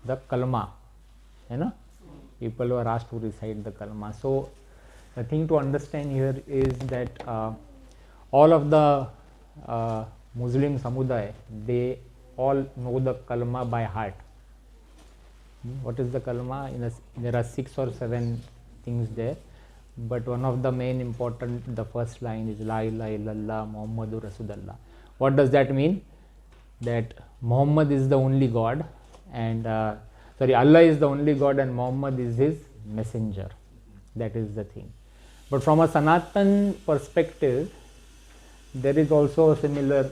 the kalma, people who are asked to recite the kalma. So the thing to understand here is that all of the Muslim samudaya, they all know the kalma by heart. What is the kalma? There are 6 or 7 things there, but one of the main important, the first line is La ilaha illallah Muhammadur Rasulullah. What does that mean? That Muhammad is the only God, and Allah is the only God and Muhammad is his messenger. That is the thing. But from a Sanatan perspective, there is also a similar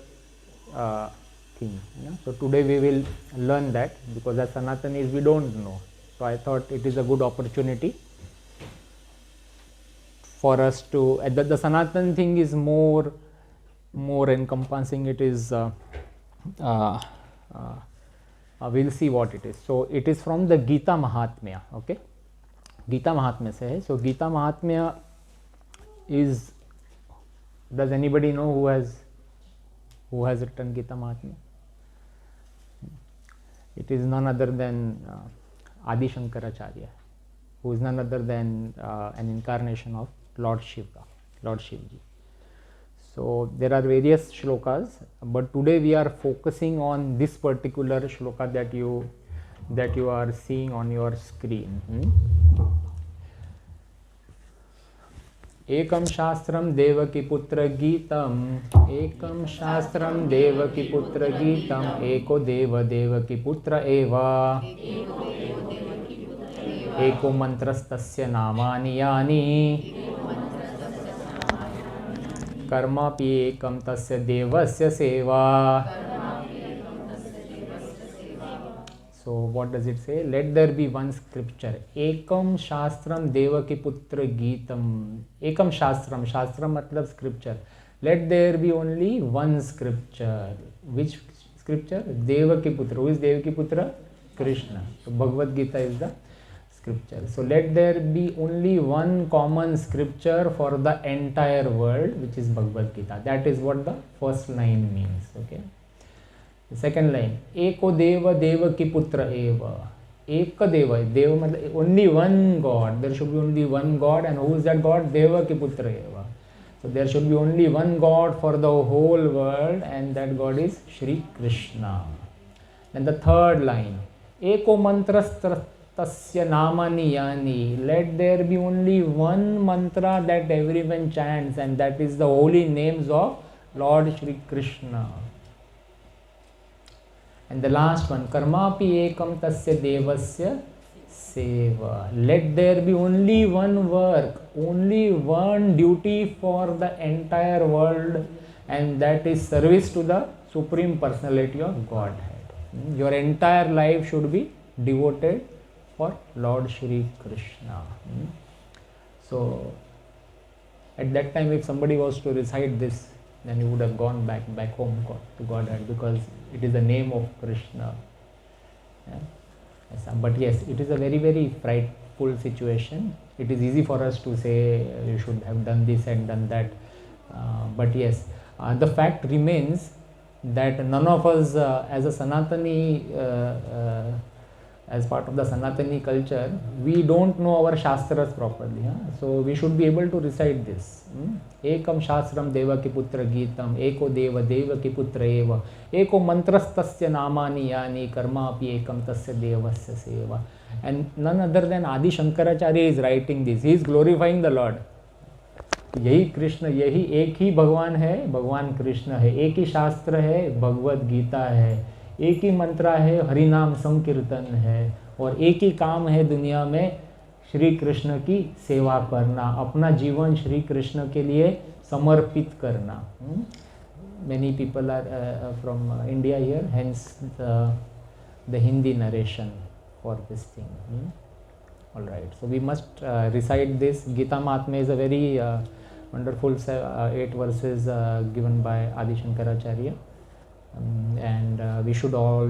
thing. So today we will learn that, because as Sanatanis we don't know. So I thought it is a good opportunity for us to, the Sanatan thing is more encompassing. It is, we'll see what it is. So it is from the Gita Mahatmya, okay? Gita Mahatmya se hai. So Gita Mahatmya is, does anybody know who has written Gita Mahatmya? It is none other than Adi Shankaracharya, who is none other than an incarnation of Lord Shiva, Lord Shivji. So there are various shlokas, but today we are focusing on this particular shloka that you are seeing on your screen. Ekam Shastram Devaki Putra Gitam, Ekam Shastram Devaki Putra Gitam, Eko Deva Devaki Putra Eva, Eko Mantrastasya Namani Yani, Karmapi Ekam Tasya Devasya Seva. So what does it say? Let there be one scripture. Ekam Shastram Devaki Putra Gitam. Ekam Shastram. Shastram matlab scripture. Let there be only one scripture. Which scripture? Devaki Putra. Who is Devaki Putra? Krishna. So Bhagavad Gita is the scripture. So let there be only one common scripture for the entire world, which is Bhagavad Gita. That is what the first line means. Okay. The second line, Eko Deva Devaki Putra Eva. Eka Deva, Deva means only one God. There should be only one God, and who is that God? Devaki Putra Eva. So there should be only one God for the whole world, and that God is Shri Krishna. Then the third line, Eko Mantrastasya Namani Yani. Let there be only one mantra that everyone chants, and that is the holy names of Lord Shri Krishna. And the last one, Karmapi Ekam Tasya Devasya Seva. Let there be only one work, only one duty for the entire world, and that is service to the Supreme Personality of Godhead. Your entire life should be devoted for Lord Shri Krishna. So at that time, if somebody was to recite this, then he would have gone back home to Godhead, because it is the name of Krishna. Yeah. But yes, it is a very, very frightful situation. It is easy for us to say you should have done this and done that. But yes, the fact remains that none of us as a Sanatani, as part of the Sanatani culture, we don't know our Shastras properly. So we should be able to recite this. Ekam Shastram Devaki Putra Gitam, Eko Deva Devaki Putra Eva, Eko Mantrastasya Namani Yani, Karma Api Ekam Tasya Devasya Seva. And none other than Adi Shankaracharya is writing this. He is glorifying the Lord. यही कृष्ण, यही एक ही भगवान है, भगवान कृष्ण है, एक ही शास्त्र है, भगवद गीता है, एक ही मंत्र है, हरिनाम संकीर्तन है, और एक ही काम है दुनिया में, श्री कृष्ण की सेवा करना, अपना जीवन श्री कृष्ण के लिए समर्पित करना. Many people are from India here, hence the Hindi narration for this thing. All right, so we must recite this. Gita Mahatmya is a very wonderful 8 verses given by Adi Shankaracharya, and we should all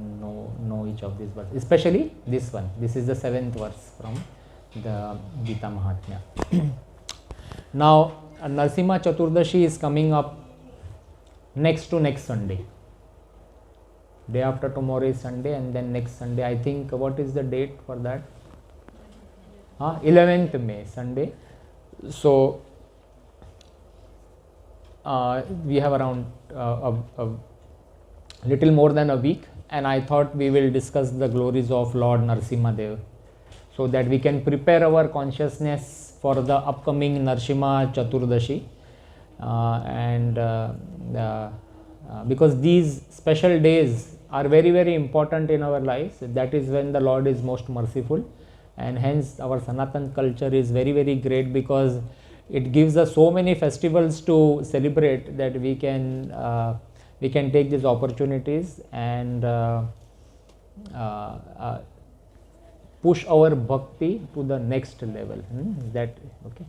know each of these verses, especially this one. This is the 7th verse from the Gita Mahatmya. Now Narsimha Chaturdashi is coming up next to next Sunday. Day after tomorrow is Sunday, and then next Sunday, I think, what is the date for that? 11th May, Sunday. So we have around a little more than a week, and I thought we will discuss the glories of Lord Narsimha Dev, so that we can prepare our consciousness for the upcoming Narsimha Chaturdashi, because these special days are very, very important in our lives. That is when the Lord is most merciful, and hence our Sanatan culture is very, very great, because it gives us so many festivals to celebrate that we can take these opportunities and push our bhakti to the next level. That okay.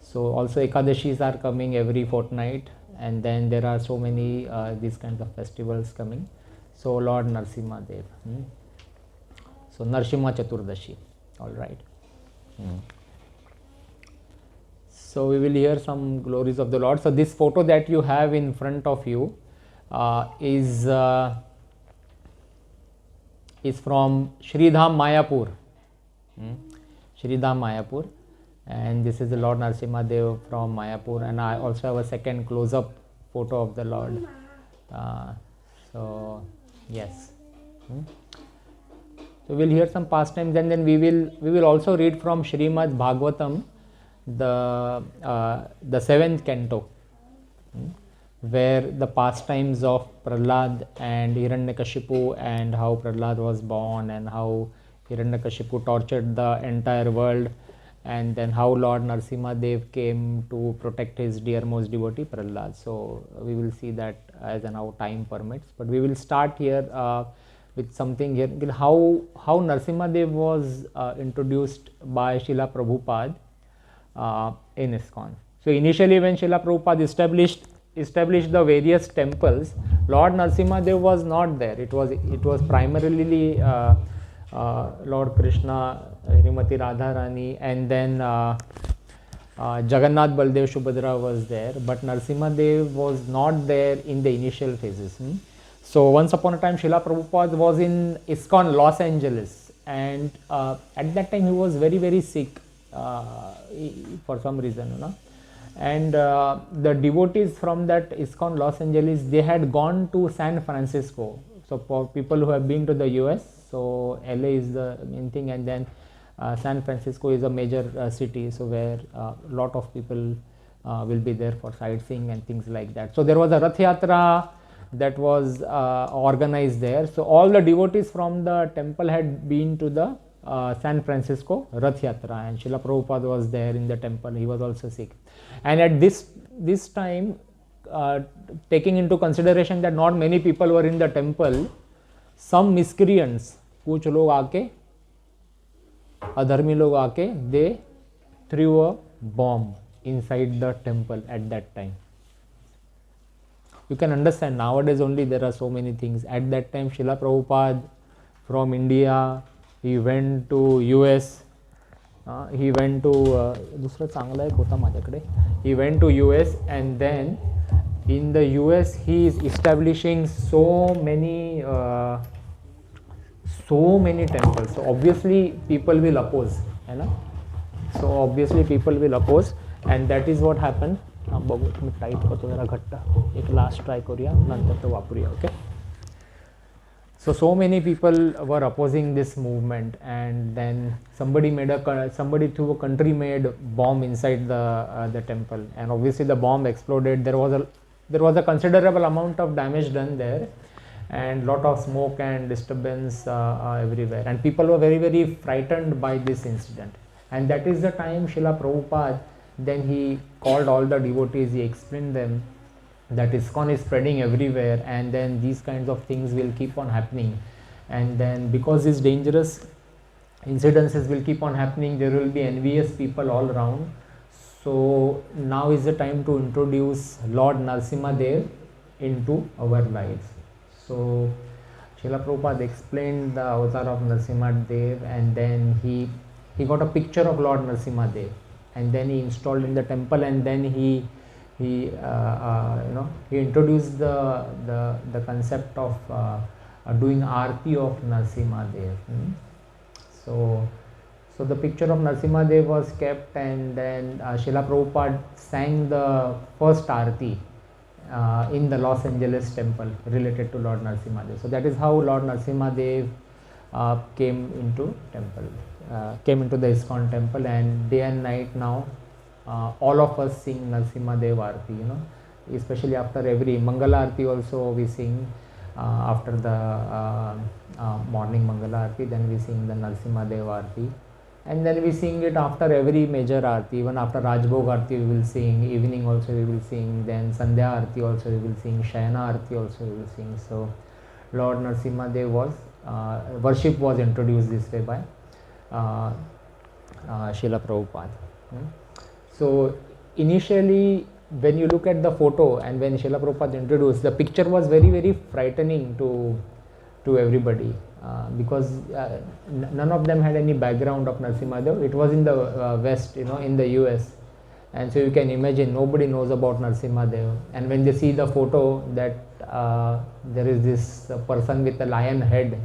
So also Ekadashis are coming every fortnight, and then there are so many these kinds of festivals coming. So Lord Narsimha Dev. So Narsimha Chaturdashi. All right. So we will hear some glories of the Lord. So this photo that you have in front of you is from Shridham Mayapur. Shridham Mayapur, and this is the Lord Narsimha Dev from Mayapur, and I also have a second close-up photo of the Lord. So yes. So we will hear some pastimes, and then we will also read from Srimad Bhagavatam, the 7th canto, where the pastimes of Prahlad and Hiranyakashipu, and how Prahlad was born, and how Hiranyakashipu tortured the entire world, and then how Lord Narsimha Dev came to protect his dearmost devotee Prahlad. So we will see that as and how time permits, but we will start here with something here, how Narsimha Dev was introduced by Srila Prabhupada in ISKCON. So initially, when Srila Prabhupada established the various temples, Lord Narsimha Dev was not there. It was primarily Lord Krishna, Srimati Radharani, and then Jagannath Baldev Subhadra was there, but Narsimha Dev was not there in the initial phases. So once upon a time, Srila Prabhupada was in ISKCON Los Angeles, and at that time he was very, very sick for some reason, and the devotees from that ISKCON Los Angeles, they had gone to San Francisco. So for people who have been to the US, so LA is the main thing, and then San Francisco is a major city, so where a lot of people will be there for sightseeing and things like that. So there was a Rath Yatra that was organized there. So all the devotees from the temple had been to the San Francisco Rath Yatra, and Srila Prabhupada was there in the temple. He was also sick, and at this time, taking into consideration that not many people were in the temple, some miscreants, कुछ लोग आके, अधर्मी लोग आके, they threw a bomb inside the temple at that time. You can understand, nowadays only there are so many things. At that time, Srila Prabhupada from India, he went to US, he went to दूसरा चांगला एक होता माझ्याकडे, he went to US, and then in the US he is establishing so many temples. So obviously people will oppose, so obviously people will oppose, and that is what happened. बघू मी tight करतो जरा घट्ट, एक last try करूया, नंतर तो वापरूया. Okay. So many people were opposing this movement, and then somebody threw a country-made bomb inside the temple, and obviously the bomb exploded. There was a considerable amount of damage done there, and lot of smoke and disturbance everywhere, and people were very, very frightened by this incident. And that is the time Srila Prabhupada, then he called all the devotees, he explained them that ISKCON is spreading everywhere, and then these kinds of things will keep on happening, and then because these dangerous incidences will keep on happening, there will be envious people all around. So now is the time to introduce Lord Narsimha Dev into our lives. So Srila Prabhupada explained the avatar of Narsimha Dev, and then he got a picture of Lord Narsimha Dev, and then he installed in the temple, and then he introduced the concept of doing Aarti of Narsimha Dev. So the picture of Narsimha Dev was kept, and then Srila Prabhupada sang the first Aarti in the Los Angeles temple related to Lord Narsimha Dev. So that is how Lord Narsimha Dev came into the ISKCON temple, and day and night now all of us sing Narsimha Dev Aarti, especially after every Mangala Aarti also we sing. After the morning Mangala Aarti, then we sing the Narsimha Dev Aarti, and then we sing it after every major Aarti. Even after Rajbhog Aarti we will sing, evening also we will sing, then Sandhya Aarti also we will sing, Shayana Aarti also we will sing. So Lord Narsimha Dev was, worship was introduced this way by Srila Prabhupada. So initially, when you look at the photo and when Srila Prabhupada introduced, the picture was very, very frightening to everybody because none of them had any background of Narsimha Dev. It was in the West, in the US, and so you can imagine nobody knows about Narsimha Dev. And when they see the photo that there is this person with a lion head,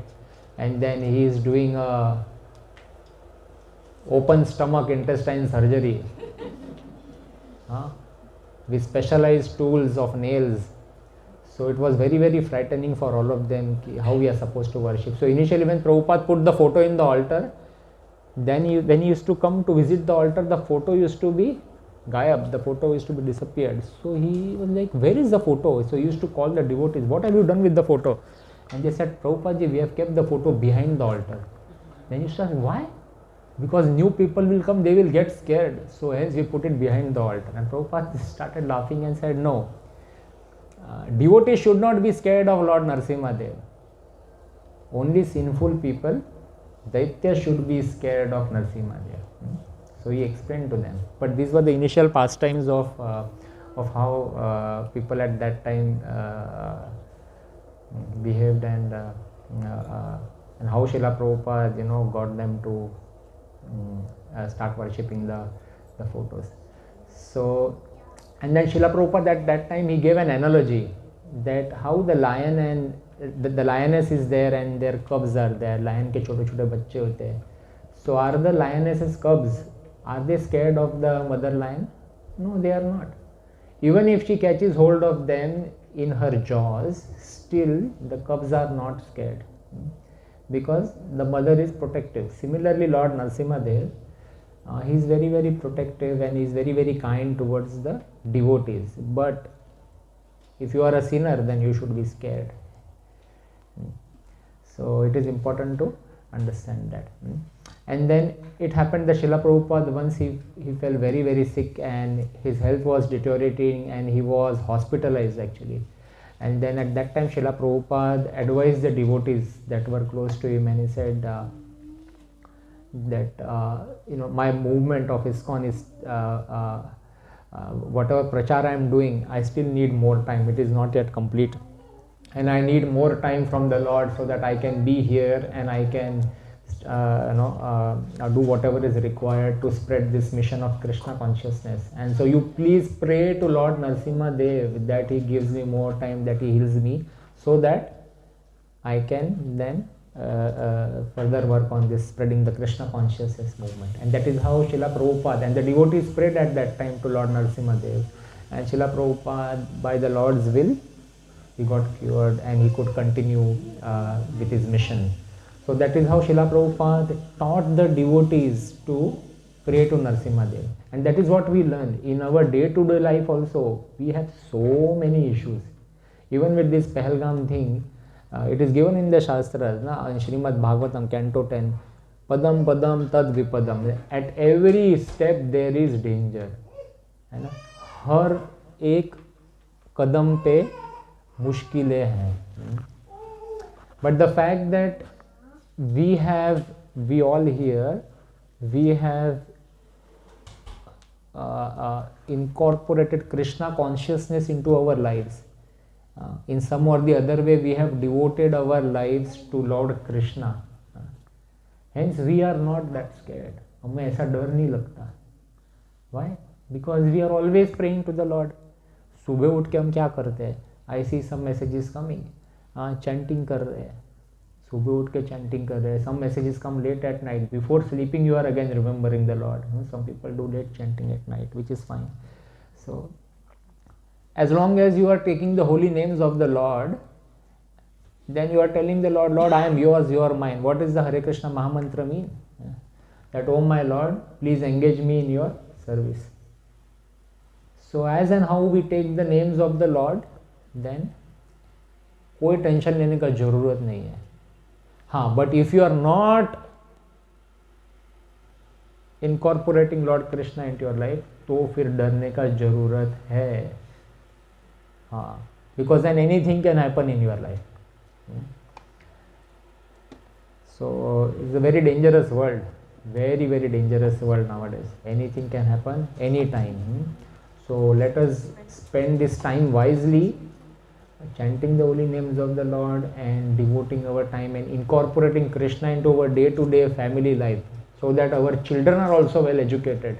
and then he is doing a open stomach intestine surgery. With specialized tools of nails. So it was very, very frightening for all of them how we are supposed to worship. So initially when Prabhupada put the photo in the altar, then when he used to come to visit the altar, the photo used to be gayab, the photo used to be disappeared. So he was like, where is the photo? So he used to call the devotees, what have you done with the photo? And they said, Prabhupada ji, we have kept the photo behind the altar. Then he said, why? Because new people will come, they will get scared. So hence we put it behind the altar. And Prabhupada started laughing and said, no, devotees should not be scared of Lord Narsimha Dev. Only sinful people, Daitya, should be scared of Narsimha Dev. So he explained to them. But these were the initial pastimes of how people at that time behaved, and how Srila Prabhupada, got them to start worshipping the photos. So, and then Srila Prabhupada at that time he gave an analogy that how the lion and the lioness is there and their cubs are there. Lion ke chote chote bacche hote hain. So are the lioness's cubs, are they scared of the mother lion? No, they are not. Even if she catches hold of them in her jaws, still the cubs are not scared, because the mother is protective. Similarly, Lord Narsimha Dev, he is very, very protective, and he is very, very kind towards the devotees. But if you are a sinner, then you should be scared. So it is important to understand that. And then it happened that Srila Prabhupada, once he fell very, very sick and his health was deteriorating and he was hospitalized actually. And then at that time Srila Prabhupada advised the devotees that were close to him, and he said that my movement of ISKCON is whatever prachara I am doing, I still need more time. It is not yet complete, and I need more time from the Lord so that I can be here and I can do whatever is required to spread this mission of Krishna consciousness. And so you please pray to Lord Narsimha Dev that he gives me more time, that he heals me, so that I can then further work on this spreading the Krishna consciousness movement. And that is how Srila Prabhupada and the devotees prayed at that time to Lord Narsimha Dev, and Srila Prabhupada, by the Lord's will, he got cured and he could continue with his mission. So that is how Srila Prabhupada taught the devotees to pray to Narsimha Dev. And that is what we learn in our day-to-day life also. We have so many issues. Even with this Pahalgam thing, it is given in the Shastras, in Srimad Bhagavatam, Canto 10, Padam Padam Tad Vipadam. At every step there is danger. हर एक कदम पे मुश्किलें हैं. But the fact that we all here, we have incorporated Krishna consciousness into our lives. In some or the other way, we have devoted our lives to Lord Krishna. Hence, we are not that scared. हमें ऐसा डर नहीं लगता. Why? Because we are always praying to the Lord. सुबह उठ के हम क्या करते हैं? I see some messages coming. Chanting कर रहे हैं. सुबह उठ के चैंटिंग कर रहे हैं. Some messages come late at night. Before sleeping you are again remembering the Lord. Some people do late chanting at night, which is fine. So as long as you are taking the holy names of the Lord, then you are telling the Lord, Lord, I am yours, you are mine. What does the Hare Krishna Mahamantra mean? That, oh my Lord, please engage me in your service. So as and how we take the names of the Lord, then कोई tension लेने का जरूरत नहीं है. हाँ, but if you are not incorporating Lord Krishna into your life, तो फिर डरने का जरूरत है. हाँ, because then anything can happen in your life. So it's a very dangerous world, very very dangerous world nowadays. Anything can happen anytime. So let us spend this time wisely, chanting the holy names of the Lord and devoting our time and incorporating Krishna into our day-to-day family life, so that our children are also well educated.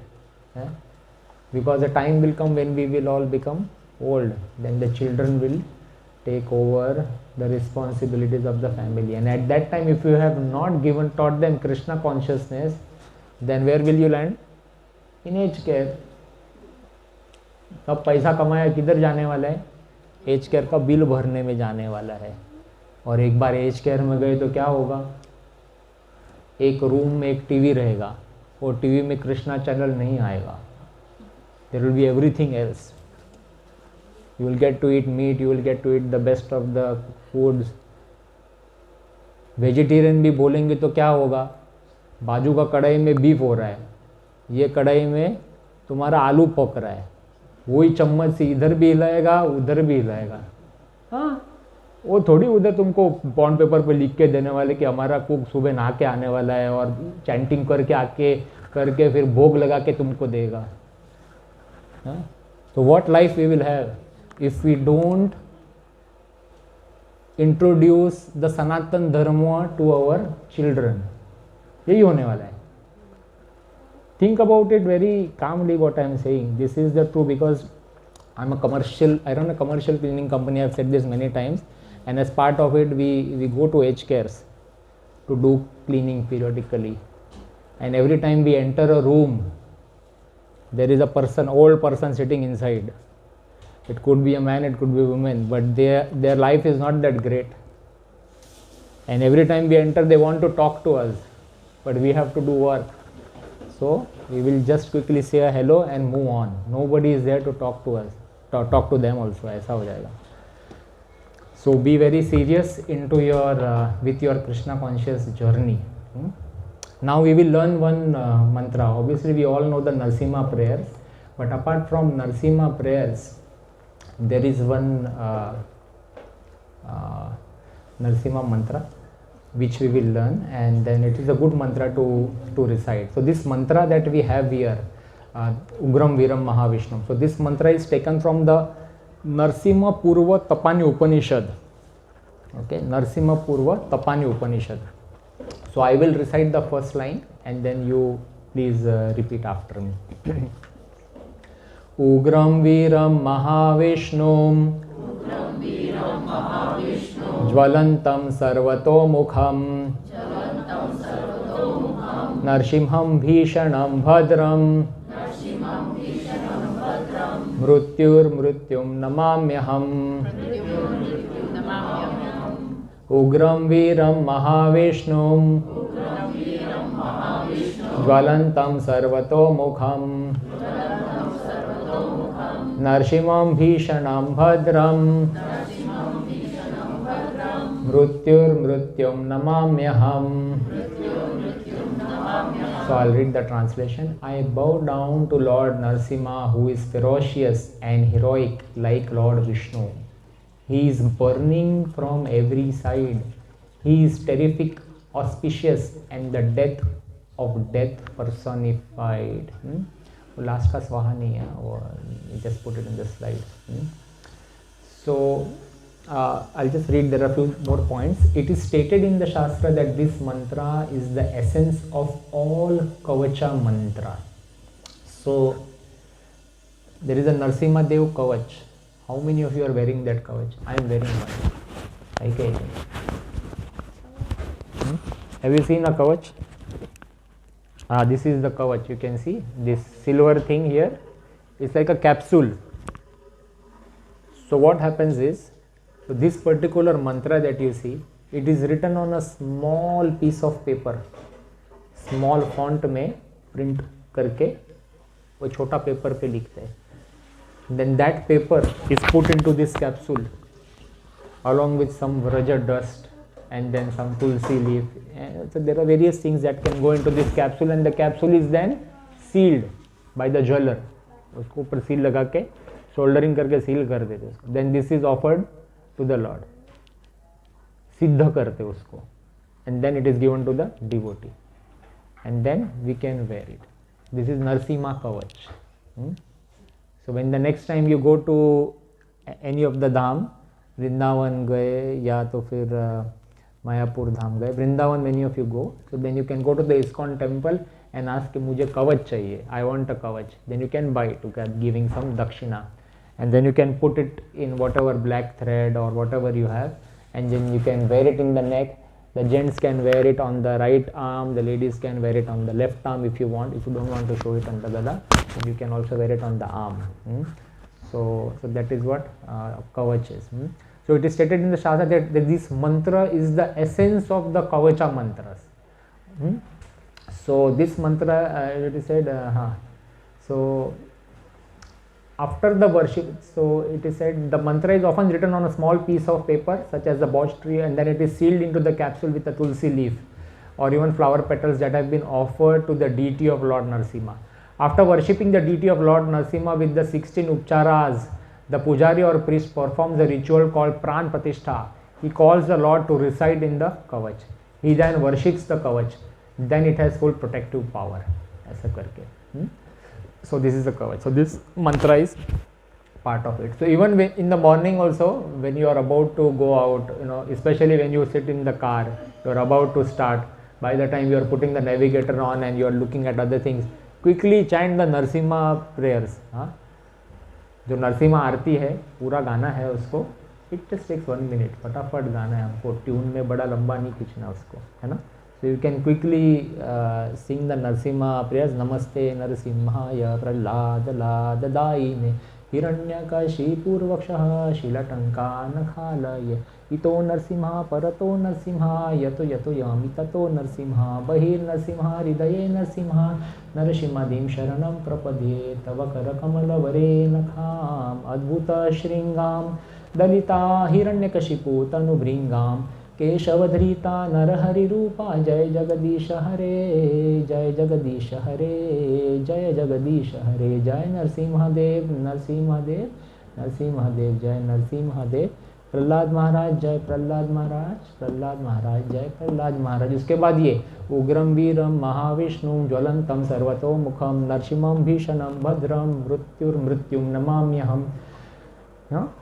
Because the time will come when we will all become old, then the children will take over the responsibilities of the family, and at that time if you have not taught them Krishna consciousness, then where will you land? In aged care. तब पैसा कमाया किधर जाने वाला है? As care का bill भरने में जाने वाला है. और एक बार एज केयर में गए तो क्या होगा? एक रूम में एक टीवी रहेगा, और टीवी में कृष्णा चैनल नहीं आएगा. There will be everything else. You will get to eat meat, you will get to eat the best of the foods. Vegetarian भी बोलेंगे तो क्या होगा? बाजू का कढ़ाई में बीफ हो रहा है, ये कढ़ाई में तुम्हारा आलू पक रहा है. वही चम्मच से इधर भी हिलाएगा, उधर भी हिलाएगा. हाँ, वो थोड़ी उधर तुमको बॉन्ड पेपर पे लिख के देने वाले कि हमारा कुक सुबह नहा के आने वाला है और चैंटिंग करके फिर भोग लगा के तुमको देगा. तो what life we will have if we don't introduce the Sanatan Dharma to our children? यही होने वाला है. Think about it very calmly what I am saying. This is the truth, because I run a commercial cleaning company. I have said this many times, and as part of it we go to aged cares to do cleaning periodically, and every time we enter a room, there is a person, old person sitting inside. It could be a man, it could be a woman, but their life is not that great, and every time we enter they want to talk to us, but we have to do work. So we will just quickly say a hello and move on. Nobody is there to talk to us, talk to them also. ऐसा हो जाएगा. So be very serious into your with your Krishna conscious journey. Now we will learn one mantra. Obviously we all know the Narsimha prayers, but apart from Narsimha prayers, there is one Narsimha mantra which we will learn, and then it is a good mantra to recite. So this mantra that we have here, Ugram Viram Mahavishnu. So this mantra is taken from the Narsimha Purva Tapani Upanishad. Okay, Narsimha Purva Tapani Upanishad. So I will recite the first line and then you please repeat after me. Ugram Viram Mahavishnu Jvalantam Sarvatomukham Narsimham Bhishanam Bhadram Mrutyum Namamyaham. Ugram Viram Mahavishnu Jvalantam Sarvatomukham Narsimham Bhishanam Bhadram Mrutyum Namamyaham. So I'll read the translation. I bow down to Lord Narsimha, who is ferocious and heroic like Lord Vishnu. He is burning from every side. He is terrific, auspicious, and the death of death personified. Last ka swaha nahi hai, or just put it in the slide. So I'll just read, there are a few more points. It is stated in the Shastra that this mantra is the essence of all Kavacha mantra. So there is a Narsimha Dev Kavach. How many of you are wearing that Kavach? I am wearing one. Okay. Have you seen a kavach? This is the kavach. You can see this silver thing here. It's like a capsule. So what happens is, so this particular mantra that you see, it is written on a small piece of paper. Small font में print करके वो छोटा paper पे लिखते हैं. Then that paper is put into this capsule along with some vraja dust and then some tulsi leaf. So there are various things that can go into this capsule, and the capsule is then sealed by the jeweler. उसको ऊपर seal लगा के soldering करके seal कर देते उसको. Then this is offered to the Lord. सिद्ध करते उसको, and then it is given to the devotee, and then we can wear it. This is Narsimha Kavach. So when the next time you go to any of the dham, Vrindavan गए या तो फिर मायापुर धाम गए, Vrindavan many of you go, so then you can go to the ISKCON temple and ask कि मुझे कवच चाहिए, I want a kavach. Then you can buy it, giving some dakshina, and then you can put it in whatever black thread or whatever you have, and then you can wear it in the neck. The gents can wear it on the right arm, the ladies can wear it on the left arm if you want. If you don't want to show it on the gada, then you can also wear it on the arm. So that is what kavach is. So it is stated in the Shastra that this mantra is the essence of the kavacha mantras. So this mantra, it is said, so after the worship, so it is said the mantra is often written on a small piece of paper such as the birch tree, and then it is sealed into the capsule with a tulsi leaf or even flower petals that have been offered to the deity of Lord Narsimha. After worshipping the deity of Lord Narsimha with the 16 upcharas, the pujari or priest performs a ritual called pran pratishtha. He calls the Lord to reside in the kavach. He then worships the kavach. Then it has full protective power. ऐसा करके. So this is the kavach. So this mantra is part of it. So even when in the morning also, when you are about to go out, especially when you sit in the car, you are about to start. By the time you are putting the navigator on and you are looking at other things, quickly chant the Narsimha prayers. जो नरसिम्हा आरती है, पूरा गाना है उसको. It just takes 1 minute. फटाफट गाना है, हमको ट्यून में बड़ा लंबा नहीं खींचना उसको, है ना. So you can quickly sing the Narsimha prayers. Namaste Narsimhaya Praladadayine Hiranyakashi Purvakshaha Shilatanka Nakhalaya Ito Narsimha Parato Narsimha Yato Yato Yamitato Narsimha Bahir Narsimha Hridaye Narsimha Narsimhadim Sharanam Prapadye Tavakara Kamalavare Nakham Adbhuta Shringam Dalita Hiranyakashipu Tanubringam केशवधृता Narhari रूपा जय जगदीश हरे जय जगदीश हरे जय जगदीश हरे जय नरसिंहदेव नरसिंहदेव नरसिंहदेव जय नरसिंहदेव प्रहलाद महाराज जय प्रहलाद महाराज प्रहलाद महाराज जय प्रहलाद महाराज. उसके बाद ये उग्रम वीरम महाविष्णु ज्वलंतम सर्वतोमुखम नरसिंहम भीषणम भद्रम मृत्युर्मृत्युम नमाम्यहम.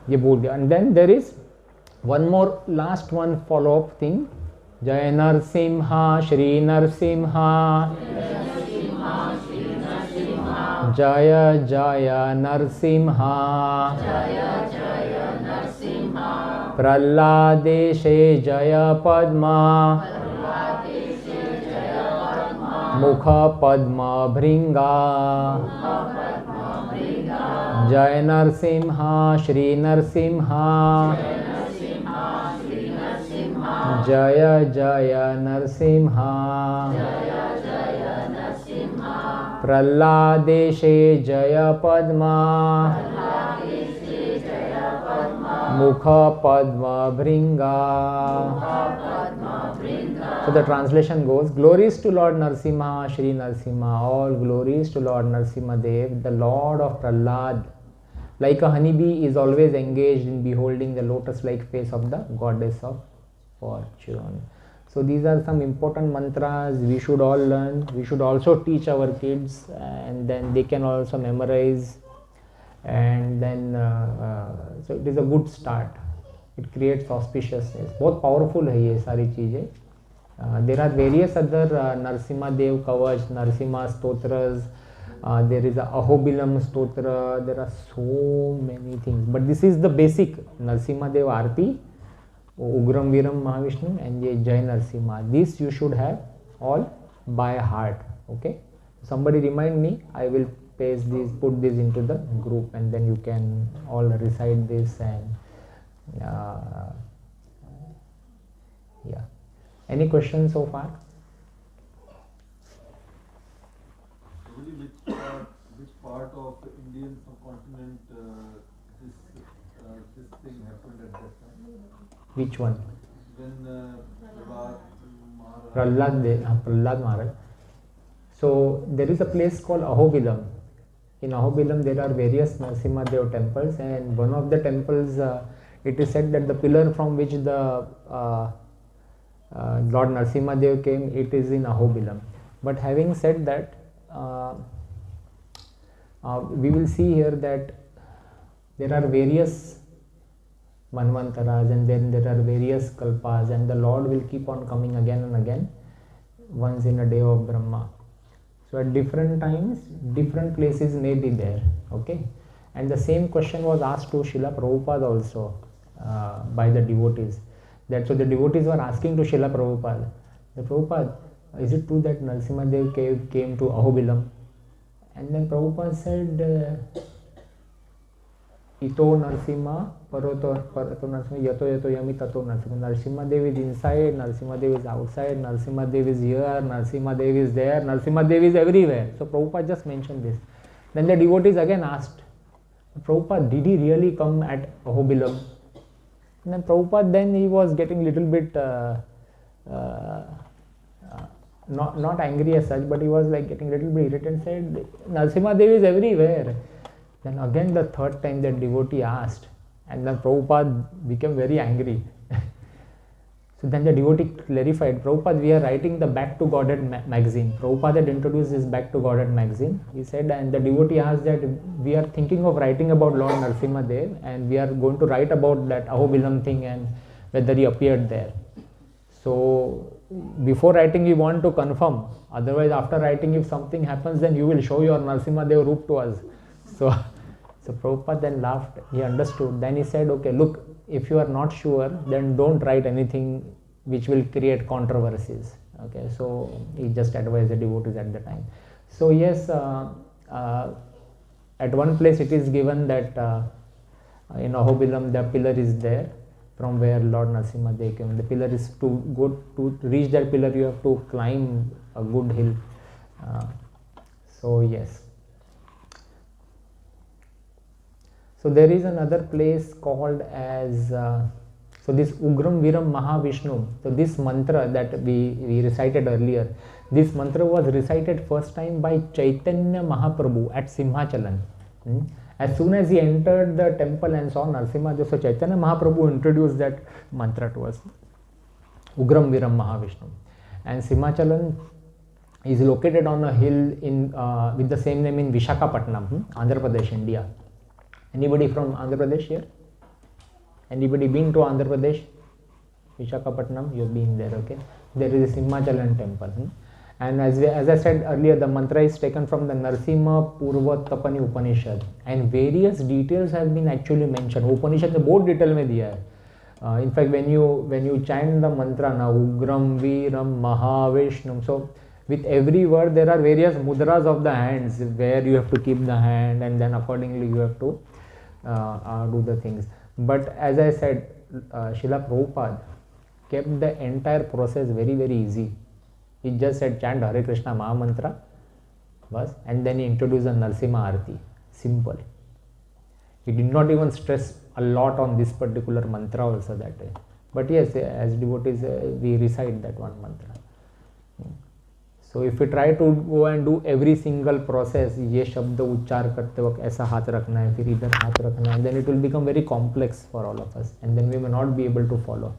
ये बोल दिया. And then there is one more last one follow up thing. Jai Narsimha Shri Narsimha Jaya Jaya Narsimha Praladeshe Jaya Padma Mukha Padma Bhringa Jai Narsimha Shri Narsimha Jaya Jaya Narsimha Praladeshe Jaya Padma Mukha Padma Bhringa. So the translation goes, glories to Lord Narsimha, Shri Narsimha, all glories to Lord Narsimha Dev, the Lord of Prahlad. Like a honeybee is always engaged in beholding the lotus-like face of the goddess of fortune. So these are some important mantras we should all learn. We should also teach our kids, and then they can also memorize, and then so it is a good start. It creates auspiciousness. बहुत powerful है ये सारी चीज़ें. There are various other Narsimha Dev Kavach, Narsimha Stotras. There is a Ahobilam Stotra. There are so many things, but this is the basic Narsimha Dev Aarti. Ugram Viram Mahavishnu and ye Jai Narsimha. This you should have all by heart. Okay. Somebody remind me. I will paste this, put this into the group, and then you can all recite this and yeah. Any questions so far? Which part of the Indian subcontinent this thing happened at that time? Which one? When Prahlad Maharaj. So there is a place called Ahobilam. In Ahobilam there are various Narsimha Dev temples, and one of the temples it is said that the pillar from which the Lord Narsimha Dev came, it is in Ahobilam. But having said that, we will see here that there are various Manvantaras, and then there are various Kalpas, and the Lord will keep on coming again and again, once in a day of Brahma. So at different times, different places may be there. Okay, and the same question was asked to Srila Prabhupada also by the devotees. That so the devotees were asking to Srila Prabhupada, Prabhupada, is it true that Narsimha Dev came to Ahobilam? And then Prabhupada said, Ito Narsimha, Parato Narsimha, Yato Yami Tato Narsimha. Narsimha Dev is inside, Narsimha Dev is outside, Narsimha Dev is here, Narsimha Dev is there, Narsimha Dev is everywhere. So Prabhupada just mentioned this. Then the devotees again asked, Prabhupada, did he really come at Ahobilam? And then Prabhupada, then he was getting little bit not angry as such, but he was like getting little bit irritated and said, Narsimha Dev is everywhere. Then again the third time that devotee asked, and then Prabhupada became very angry. So then the devotee clarified, Prabhupada, we are writing the Back to Godhead magazine. Prabhupada had introduced this Back to Godhead magazine. He said, and the devotee asked that we are thinking of writing about Lord Narsimha Dev, and we are going to write about that Ahobilam thing and whether he appeared there. So before writing we want to confirm, otherwise after writing if something happens then you will show your Narsimha Dev Roop to us. So Prabhupada then laughed, he understood. Then he said, okay, look, if you are not sure, then don't write anything which will create controversies. Okay, so he just advised the devotees at the time. So yes, at one place it is given that in Ahobilam the pillar is there from where Lord Narsimha Dev came. The pillar is to reach that pillar you have to climb a good hill. So yes. So there is another place called as, so this Ugram Viram Mahavishnu. So this mantra that we recited earlier, this mantra was recited first time by Chaitanya Mahaprabhu at Simhachalan. As soon as he entered the temple and saw Narsimha Dev, so Chaitanya Mahaprabhu introduced that mantra to us, Ugram Viram Mahavishnu. And Simhachalan is located on a hill in with the same name in Visakhapatnam, Andhra Pradesh, India. Anybody from Andhra Pradesh here? Anybody been to Andhra Pradesh? Visakhapatnam, you've been there, okay? There is a Simhachalan temple. And as I said earlier, the mantra is taken from the Narsimha Purva Tapani Upanishad. And various details have been actually mentioned. Upanishad में बहुत detail में दिया है. In fact, when you chant the mantra now, Ugram Viram Mahavishnu, so with every word there are various mudras of the hands where you have to keep the hand, and then accordingly you have to do the things. But as I said, Srila Prabhupada kept the entire process very, very easy. He just said chant Hare Krishna Maha Mantra, bas, and then he introduced a Narsimha Arati. Simple. He did not even stress a lot on this particular mantra also that way. But yes, as devotees we recite that one mantra. So if we try to go and do every single process, ये शब्द उच्चार करते वक्त ऐसा हाथ रखना है, फिर इधर हाथ रखना है, then it will become very complex for all of us, and then we may not be able to follow.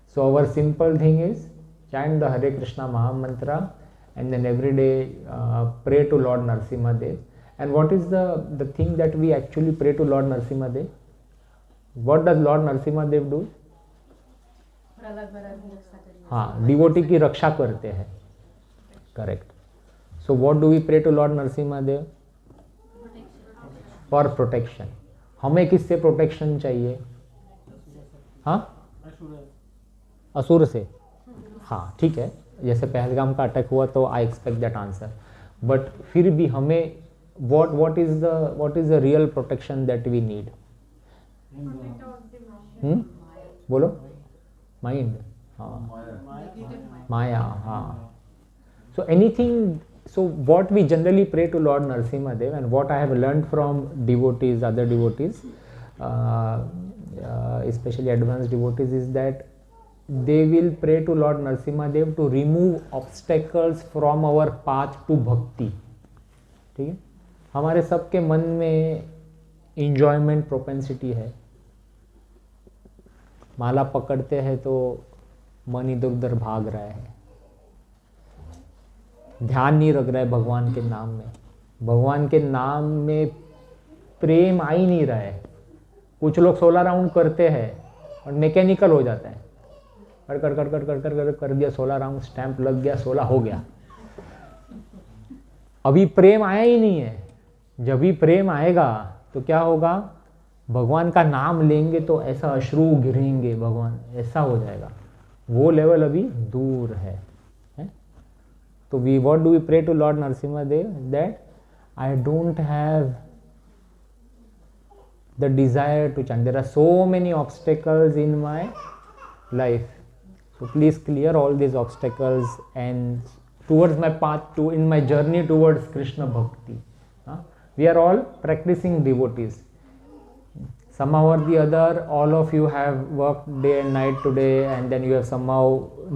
So our simple thing is chant the Hare Krishna Maha Mantra, and then every day pray to Lord Narsimha Dev. And what is the thing that we actually pray to Lord Narsimha Dev? What does Lord Narsimha Dev do? हाँ, devotee की रक्षा करते हैं. Correct. So what do we pray to Lord Narsimha Dev? For protection. हमें किससे protection चाहिए? हाँ? असुर से, हाँ ठीक है, जैसे पहलगाम का अटैक हुआ तो I expect that answer, but फिर भी हमें what is the real protection that we need? बोलो, माइंड, हाँ, माया, हाँ. So anything, so what we generally pray to Lord Narsimha Dev, and what I have learned from devotees, other devotees, especially advanced devotees, is that they will pray to Lord Narsimha Dev to remove obstacles from our path to bhakti. ठीक है, हमारे सबके मन में enjoyment propensity है, माला पकड़ते हैं तो मन इधर उधर भाग रहा है, ध्यान नहीं रख रहा है भगवान के नाम में, भगवान के नाम में प्रेम आ ही नहीं रहा है. कुछ लोग 16 राउंड करते हैं और मैकेनिकल हो जाता है, कर कर कर कर कर कर कर दिया 16 राउंड, स्टैंप लग गया, 16 हो गया, अभी प्रेम आया ही नहीं है. जब भी प्रेम आएगा तो क्या होगा, भगवान का नाम लेंगे तो ऐसा अश्रु गिरेंगे, भगवान ऐसा हो जाएगा, वो लेवल अभी दूर है. तो we what do we pray to Lord Narasimha Dev, that I don't have the desire to chant, there are so many obstacles in my life, so please clear all these obstacles and towards my path, to in my journey towards Krishna bhakti. We are all practicing devotees. Somehow or the other, all of you have worked day and night today, and then you have somehow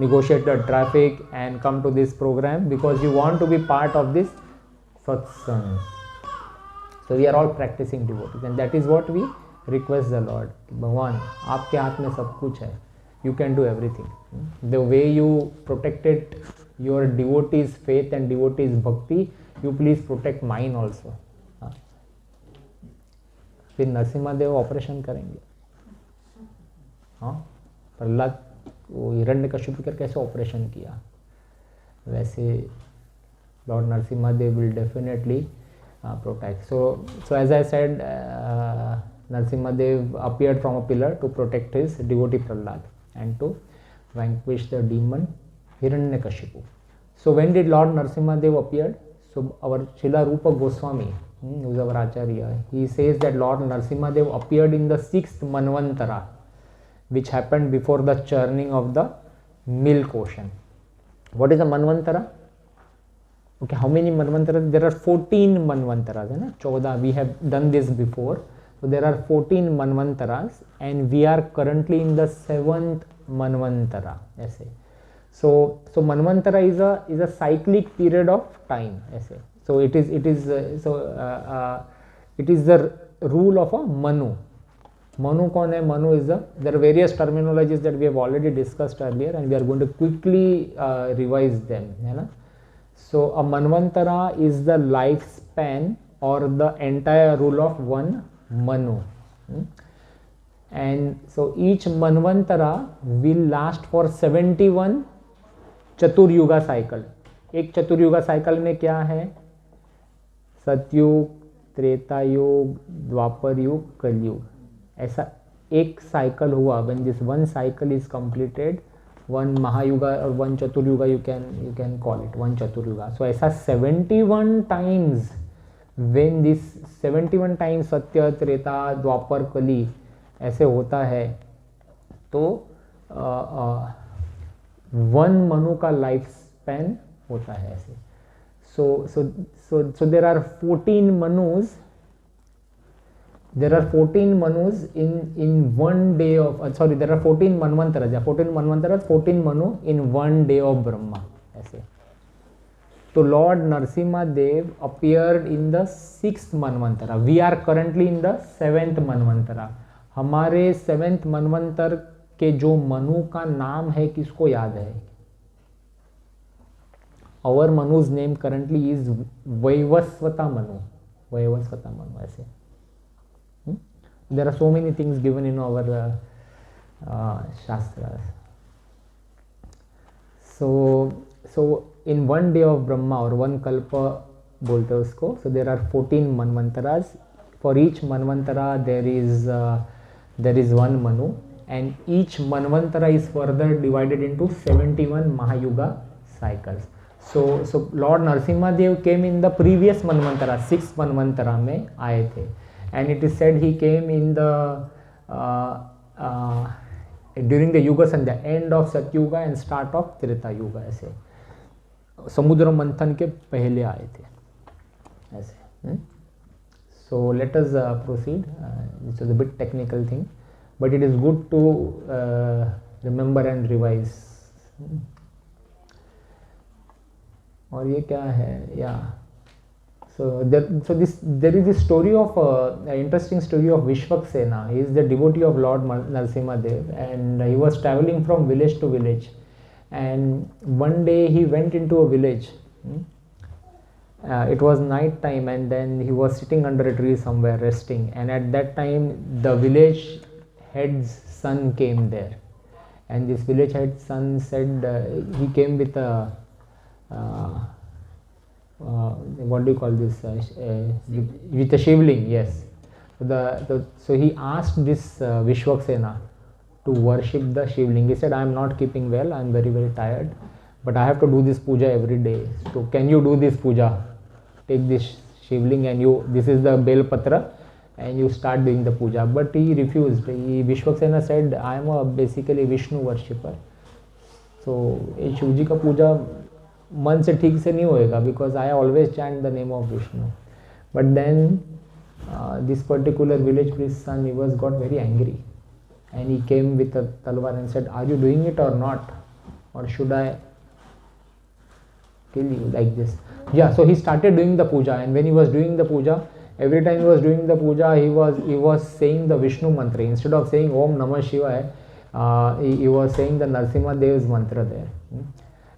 negotiated traffic and come to this program because you want to be part of this satsang. So we are all practicing devotees, and that is what we request the Lord. Bhagwan, आपके हाथ में सब कुछ है. You can do everything. The way you protected your devotees' faith and devotees' bhakti, you please protect mine also. फिर नरसिम्हा देव operation करेंगे. हाँ, प्रहलाद वो हिरण्यकशिपु कर कैसे ऑपरेशन किया, वैसे Lord Narasimha Dev will definitely protect. So as I said, Narsimha Dev appeared from a pillar to protect his devotee Prahlad and to vanquish the demon Hiranyakashipu. So when did Lord Narsimha Dev appeared? So our Srila Rupa Goswami, who is our Acharya, he says that Lord Narsimha Dev appeared in the 6th Manvantara, which happened before the churning of the milk ocean. What is a Manvantara? Okay, how many Manvantaras? There are 14 Manvantaras, hai na? 14, we have done this before. So there are 14 Manvantaras and we are currently in the 7th Manvantara. ऐसे. So Manvantara is a cyclic period of time. ऐसे. So it is the rule of a Manu. Manu कौन है? Manu is there are various terminologies that we have already discussed earlier and we are going to quickly revise them. है ना? So a Manvantara is the lifespan or the entire rule of one Manu. And so each Manvantara will last for 71 chaturyuga cycle. एक चतुर्युगा cycle में क्या है? सतयुग, त्रेता युग, द्वापर युग, कलयुग. ऐसा एक साइकिल हुआ. when this one cycle is completed, one Mahayuga or one Chaturyuga, you can call it one Chaturyuga. So ऐसा 71 times, when this 71 times सत्य, त्रेता, द्वापर, कली ऐसे होता है, तो वन मनु का लाइफ स्पैन होता है ऐसे. So there are 14 manus. There are 14 manus in one day of there are 14 manvantaras. There are 14 manvantaras, 14 manu in one day of Brahma. ऐसे. So Lord Narsimha Dev appeared in the 6th manvantara. We are currently in the 7th manvantara. हमारे 7th manvantar के जो मनु का नाम है, किसको याद है? Our Manu's name currently is Vaivasvata Manu. Vaivasvata Manu ऐसे. There are so many things given in our Shastras. So in one day of Brahma or one Kalpa बोलते हैं उसको. So there are 14 Manvantaras. For each Manvantara there is one Manu. and each manvantara is further divided into 71 Mahayuga cycles. So Lord Narsimha Dev came in the previous manvantara, 6th manvantara में आए थे, and it is said he came in the during the Yuga Sandhya, end of Satyuga and start of Treta Yuga, ऐसे समुद्र मंथन के पहले आए थे ऐसे. So let us proceed. This is a bit technical thing, but it is good to remember and revise. और ये क्या है? Yeah. So there is this story of interesting story of Vishwaksena. He is the devotee of Lord Narsimha Dev, and he was traveling from village to village. And one day he went into a village. It was night time, and then he was sitting under a tree somewhere resting. And at that time, the village head's son came there. And this village head's son said he came with a what do you call this? With a shivling, yes. So he asked this Vishwaksena to worship the shivling. He said, I am not keeping well, I am very, very tired, but I have to do this puja every day. So can you do this puja? Take this shivling and this is the Bel Patra, and you start doing the puja. But he refused. Vishwaksena said, I am basically Vishnu worshipper. So Shivji ka puja मन से ठीक से नहीं होएगा, because I always chant the name of Vishnu. But then this particular village priest's son, he got very angry, and he came with a talwar and said, are you doing it or not, or should I kill you like this? Yeah, so he started doing the puja, and when he was doing the puja, every time he was doing the puja, he was saying the Vishnu mantra. Instead of saying Om Namah Shivaya, he was saying the Narsimha Dev's mantra there.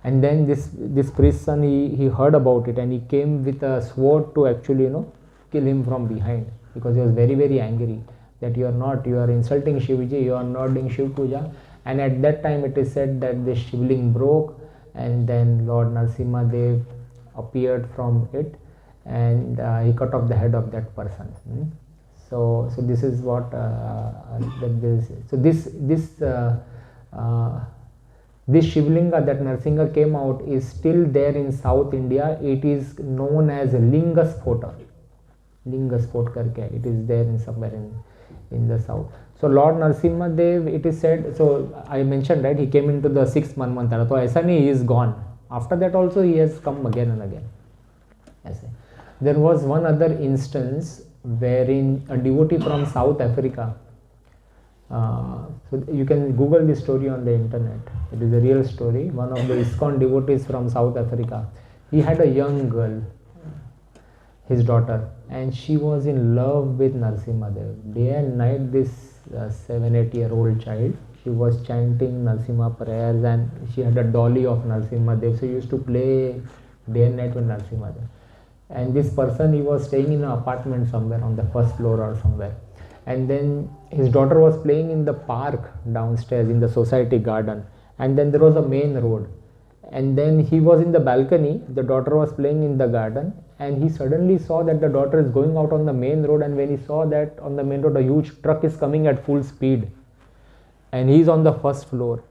And then this priest's son, he heard about it, and he came with a sword to actually kill him from behind, because he was very, very angry that you are insulting Shivji, you are not doing Shiv Puja. And at that time it is said that the shivling broke, and then Lord Narsimha Dev appeared from it, and he cut off the head of that person. So this is what this Shivlinga that Narsinga came out is still there in South India. It is known as Lingaspota. Lingaspot karke. It is there in somewhere in the south. So Lord Narsimha Dev, it is said, so I mentioned, right, he came into the 6th Manvantara. So aisa nahi, he is gone. After that also he has come again and again. There was one other instance wherein a devotee from South Africa, so you can Google this story on the internet. It is a real story. One of the ISKCON devotees from South Africa, he had a young girl, his daughter, and she was in love with Narsimha Dev. Day and night, this 7-8-year-old child, she was chanting Narsimha prayers, and she had a dolly of Narsimha Dev. So he used to play day and night with Narsimha Dev. And this person, he was staying in an apartment somewhere on the first floor or somewhere. And then his daughter was playing in the park downstairs in the society garden, and then there was a main road, and then he was in the balcony, the daughter was playing in the garden, and he suddenly saw that the daughter is going out on the main road, and when he saw that on the main road a huge truck is coming at full speed, and he is on the first floor,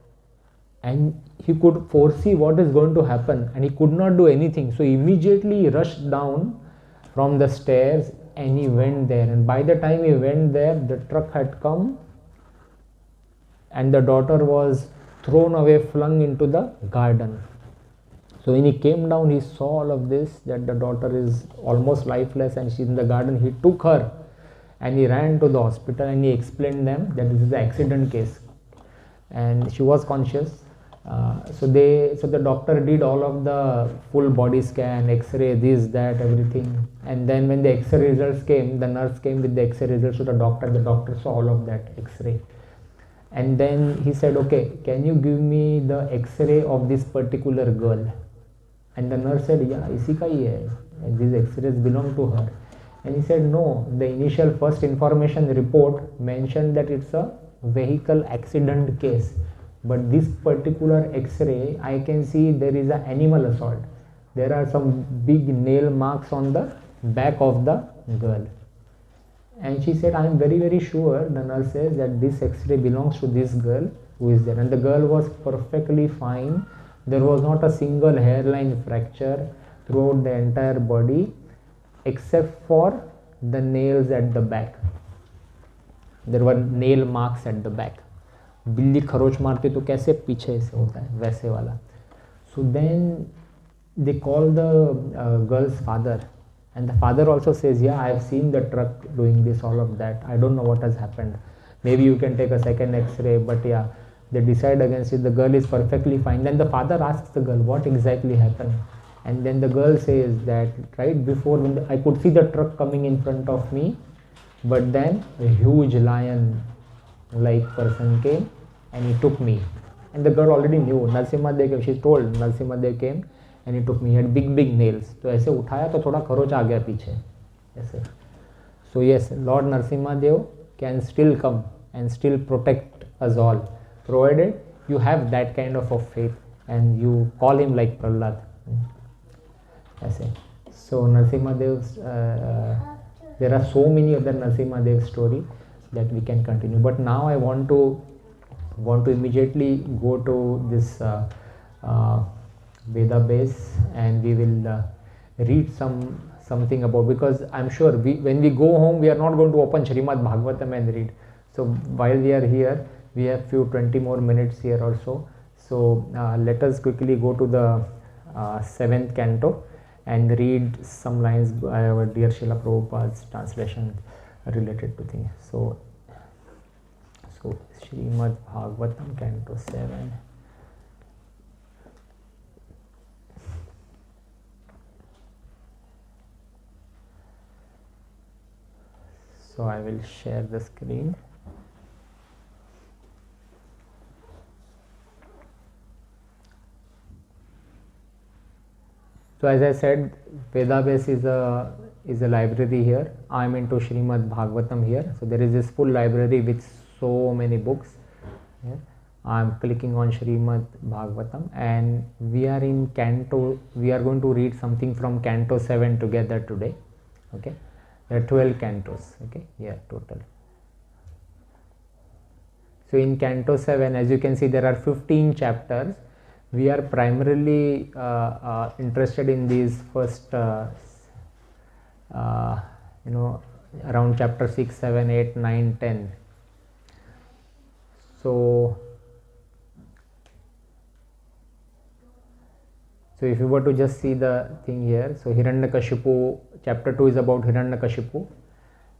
and he could foresee what is going to happen, and he could not do anything. So immediately he rushed down from the stairs and he went there, and by the time he went there, the truck had come and the daughter was thrown away, flung into the garden. So when he came down, he saw all of this, that the daughter is almost lifeless and she's in the garden. He took her and he ran to the hospital and he explained them that this is an accident case, and she was conscious. So the doctor did all of the full body scan, x-ray, this, that, everything, and then when the x-ray results came, the nurse came with the x-ray results to the doctor saw all of that x-ray, and then he said, okay, can you give me the x-ray of this particular girl? And the nurse said, yeah, isi ka hi hai, and these x-rays belong to her. And he said, no, the initial first information report mentioned that it's a vehicle accident case. But this particular x-ray, I can see there is an animal assault. There are some big nail marks on the back of the girl. And she said, I am very, very sure, the nurse says, that this X-ray belongs to this girl who is there. And the girl was perfectly fine. There was not a single hairline fracture throughout the entire body except for the nails at the back. There were nail marks at the back. बिल्ली खरोच मारती तो कैसे पीछे से होता है, वैसे वाला. So then they call the girl's father, and the father also says, yeah, I have seen the truck doing this, all of that. I don't know what has happened. Maybe you can take a second X-ray, but yeah, they decide against it. The girl is perfectly fine. Then the father asks the girl, what exactly happened? And then the girl says that right before, when I could see the truck coming in front of me, but then a huge lion-like person came and he took me. And the girl already knew. Narsimha Dev, she told, Narsimha Dev came and he took me. He had big nails. तो ऐसे उठाया तो थोड़ा खरोच आ गया पीछे ऐसे. So yes, Lord Narsimha Dev can still come and still protect us all, provided you have that kind of a faith and you call him like Prahlad. ऐसे. So Narsimha Dev's, there are so many other Narsimha Dev stories that we can continue. But now I want to immediately go to this Veda base, and we will read something about, because I'm sure when we go home we are not going to open Srimad Bhagavatam and read. So while we are here, we have 20 more minutes here or so. So let us quickly go to the 7th canto and read some lines by our dear Srila Prabhupada's translation related to things. So Srimad Bhagavatam, Canto 7. So I will share the screen. So as I said, Vedabase is a library here. I am into Srimad Bhagavatam here. So there is this full library with so many books. Yeah. I am clicking on Srimad Bhagavatam, and we are in Canto. We are going to read something from Canto 7 together today. Okay, there are 12 cantos. Okay, yeah, total. So in Canto 7, as you can see, there are 15 chapters. We are primarily interested in these first, around chapter 6, 7, 8, 9, 10. So if you were to just see the thing here, so Hiranyakashipu, chapter 2 is about Hiranyakashipu,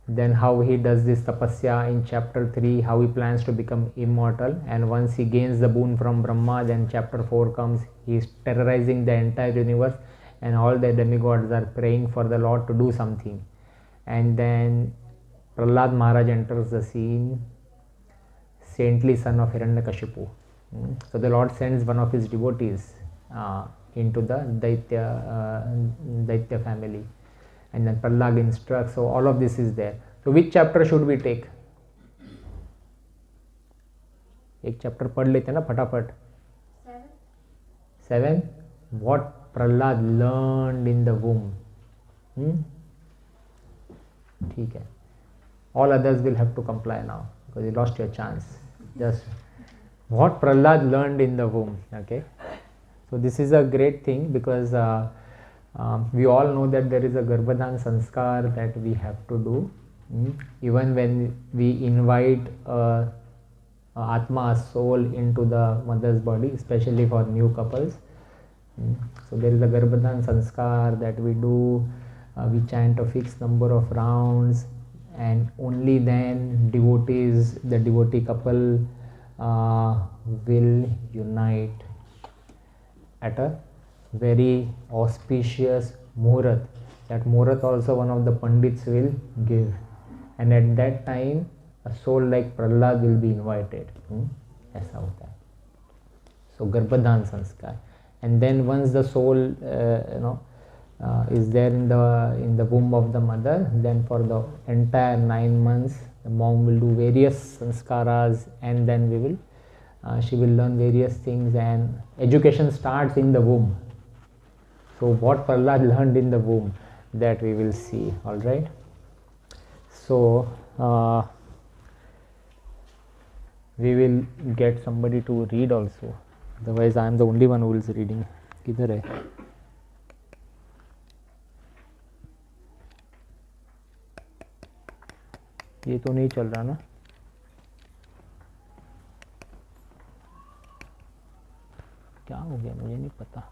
then how he does this tapasya. In chapter 3, how he plans to become immortal, and once he gains the boon from Brahma, then chapter 4 comes, he is terrorizing the entire universe and all the demigods are praying for the Lord to do something. And then Prahlad Maharaj enters the scene, saintly son of Hiranyakashipu. So the Lord sends one of his devotees into the Daitya family, and then Prahlad instructs. So all of this is there. So which chapter should we take? एक chapter पढ़ लेते हैं ना फटाफट. 7. What Prahlad learned in the womb. ठीक है. All others will have to comply now because you lost your chance. Just what Prahlad learned in the womb. Okay. So this is a great thing, because we all know that there is a Garbhadhan sanskar that we have to do. Even when we invite Atma, a soul, into the mother's body, especially for new couples. So there is a Garbhadhan sanskar that we do. We chant a fixed number of rounds, and only then the devotee couple will unite at a very auspicious muhurat. That muhurat also one of the pandits will give, and at that time a soul like Prahlad will be invited. ऐसा होता है. So Garbhadhan sanskar, and then once the soul is there in the womb of the mother, then for the entire 9 months the mom will do various sanskaras, and then she will learn various things, and education starts in the womb. So what Prahlad learned in the womb, that we will see. All right. So we will get somebody to read also. Otherwise, I am the only one who is reading. किधर है? ये तो नहीं चल रहा ना? क्या हो गया मुझे नहीं पता.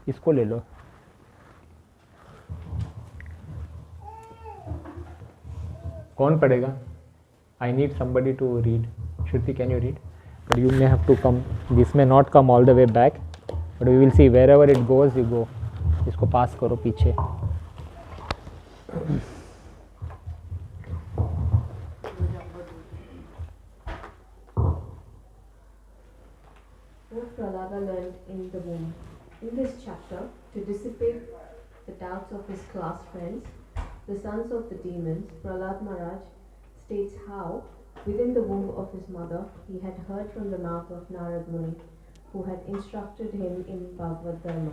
इसको ले लो. कौन पढ़ेगा? I need somebody to read. Shruti, can you read? But you may have to come. This may not come all the way back, but we will see wherever it goes, you go. इसको पास करो पीछे. What Prahlada learned in the womb. In this chapter, to dissipate the doubts of his class friends, the sons of the demons, Prahlad Maharaj states how, within the womb of his mother, he had heard from the mouth of Narad Muni, who had instructed him in Bhagavad Dharma.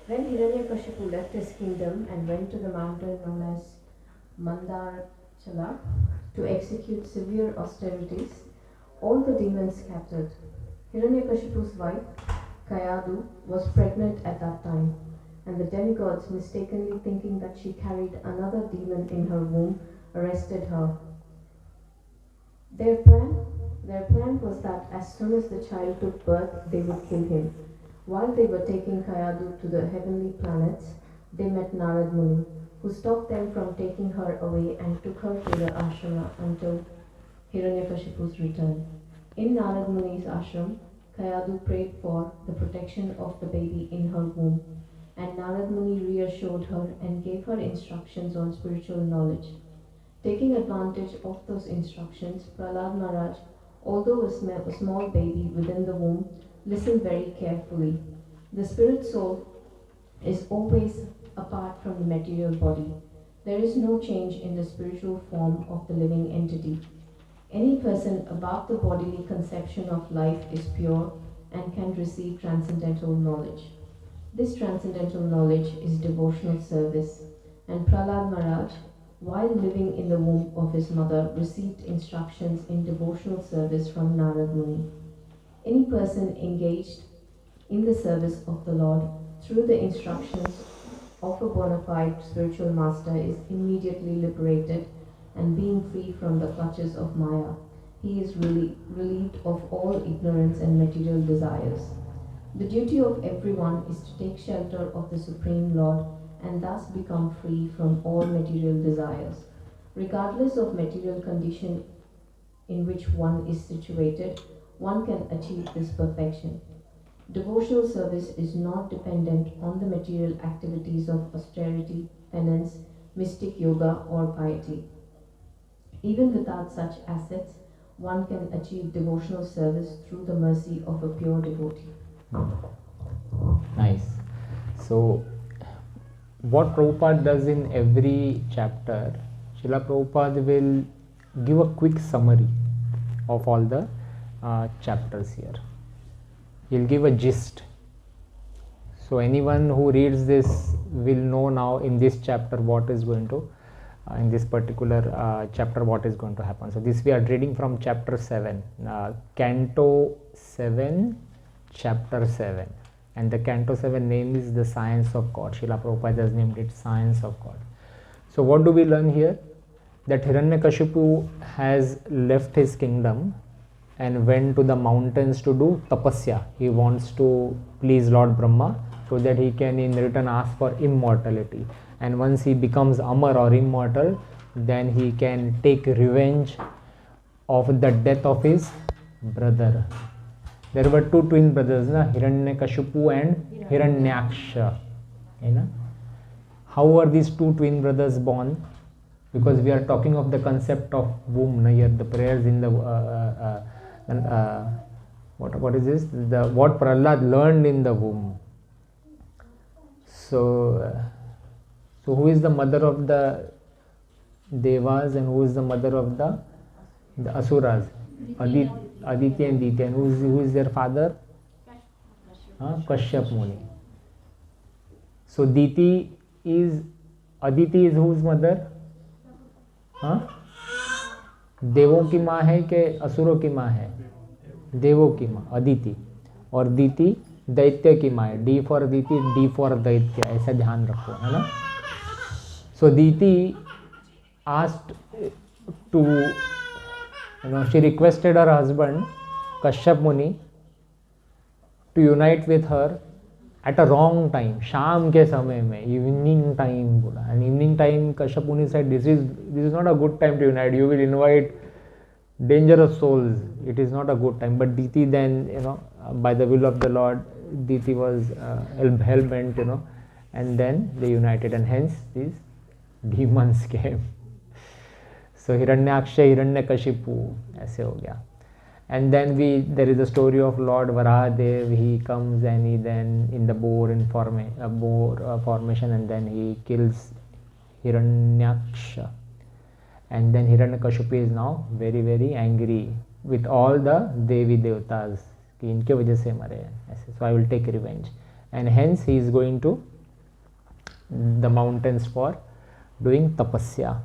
When Hiranyakashipu left his kingdom and went to the mountain known as Mandarachala to execute severe austerities, all the demons scattered. Hiranyakashipu's wife, Kayadu, was pregnant at that time, and the demigods, mistakenly thinking that she carried another demon in her womb, arrested her. Their plan was that as soon as the child took birth, they would kill him. While they were taking Kayadu to the heavenly planets, they met Narad Muni, who stopped them from taking her away and took her to the ashrama until Hiranyakashipu's return. In Narad Muni's ashram, Kayadu prayed for the protection of the baby in her womb, and Narad Muni reassured her and gave her instructions on spiritual knowledge. Taking advantage of those instructions, Prahlad Maharaj, although a small baby within the womb, listened very carefully. The spirit soul is always apart from the material body. There is no change in the spiritual form of the living entity. Any person above the bodily conception of life is pure and can receive transcendental knowledge. This transcendental knowledge is devotional service, and Prahlad Maharaj, while living in the womb of his mother, received instructions in devotional service from Narad Muni. Any person engaged in the service of the Lord through the instructions of a bona fide spiritual master is immediately liberated, and being free from the clutches of Maya, he is relieved of all ignorance and material desires. The duty of everyone is to take shelter of the Supreme Lord and thus become free from all material desires. Regardless of material condition in which one is situated, one can achieve this perfection. Devotional service is not dependent on the material activities of austerity, penance, mystic yoga, or piety. Even without such assets, one can achieve devotional service through the mercy of a pure devotee. Nice. So, what Prabhupada does in every chapter, Srila Prabhupada will give a quick summary of all the chapters here. He'll give a gist. So anyone who reads this will know now in this chapter what is going to, in this particular chapter what is going to happen. So this we are reading from chapter 7, Canto 7, chapter 7. And the Canto 7 name is the Science of God. Srila Prabhupada has named it Science of God. So what do we learn here? That Hiranyakashipu has left his kingdom and went to the mountains to do tapasya. He wants to please Lord Brahma so that he can in return ask for immortality. And once he becomes Amar or immortal, then he can take revenge of the death of his brother. There were two twin brothers, Hiranyakashipu and Hiranyaksha. How were these two twin brothers born? Because we are talking of the concept of womb here, the prayers in the what is this? What Prahlad learned in the womb. So who is the mother of the Devas and who is the mother of the Asuras? Aditya and Ditya. And who is their father? Kashyap Muni. So Aditi is whose mother? हाँ, देवों की माँ है कि असुरों की माँ है? देवों की माँ अदिति, और दीति दैत्य की माँ है। D for Diti, D for दैत्य, ऐसा ध्यान रखो, है ना। सो दीति asked to, she requested her husband Kashyap Muni to unite with her at a wrong time, शाम के समय में, इवनिंग टाइम बोला। एंड इवनिंग टाइम कश्यप मुनि said this is not a good time to unite, you will invite dangerous souls, it is not a good time. But Diti then, by the will of the Lord, Diti was hell bent, and then they united, and hence these demons came. So Hiranyaksha, Hiranyakashipu, ऐसे हो गया. And then there is a story of Lord Varahadev. He comes and he then in the boar formation, and then he kills Hiranyaksha. And then Hiranyakashipu is now very very angry with all the Devi Devatas कि इनके वजह से मरे ऐसे. So I will take revenge, and hence he is going to the mountains for doing tapasya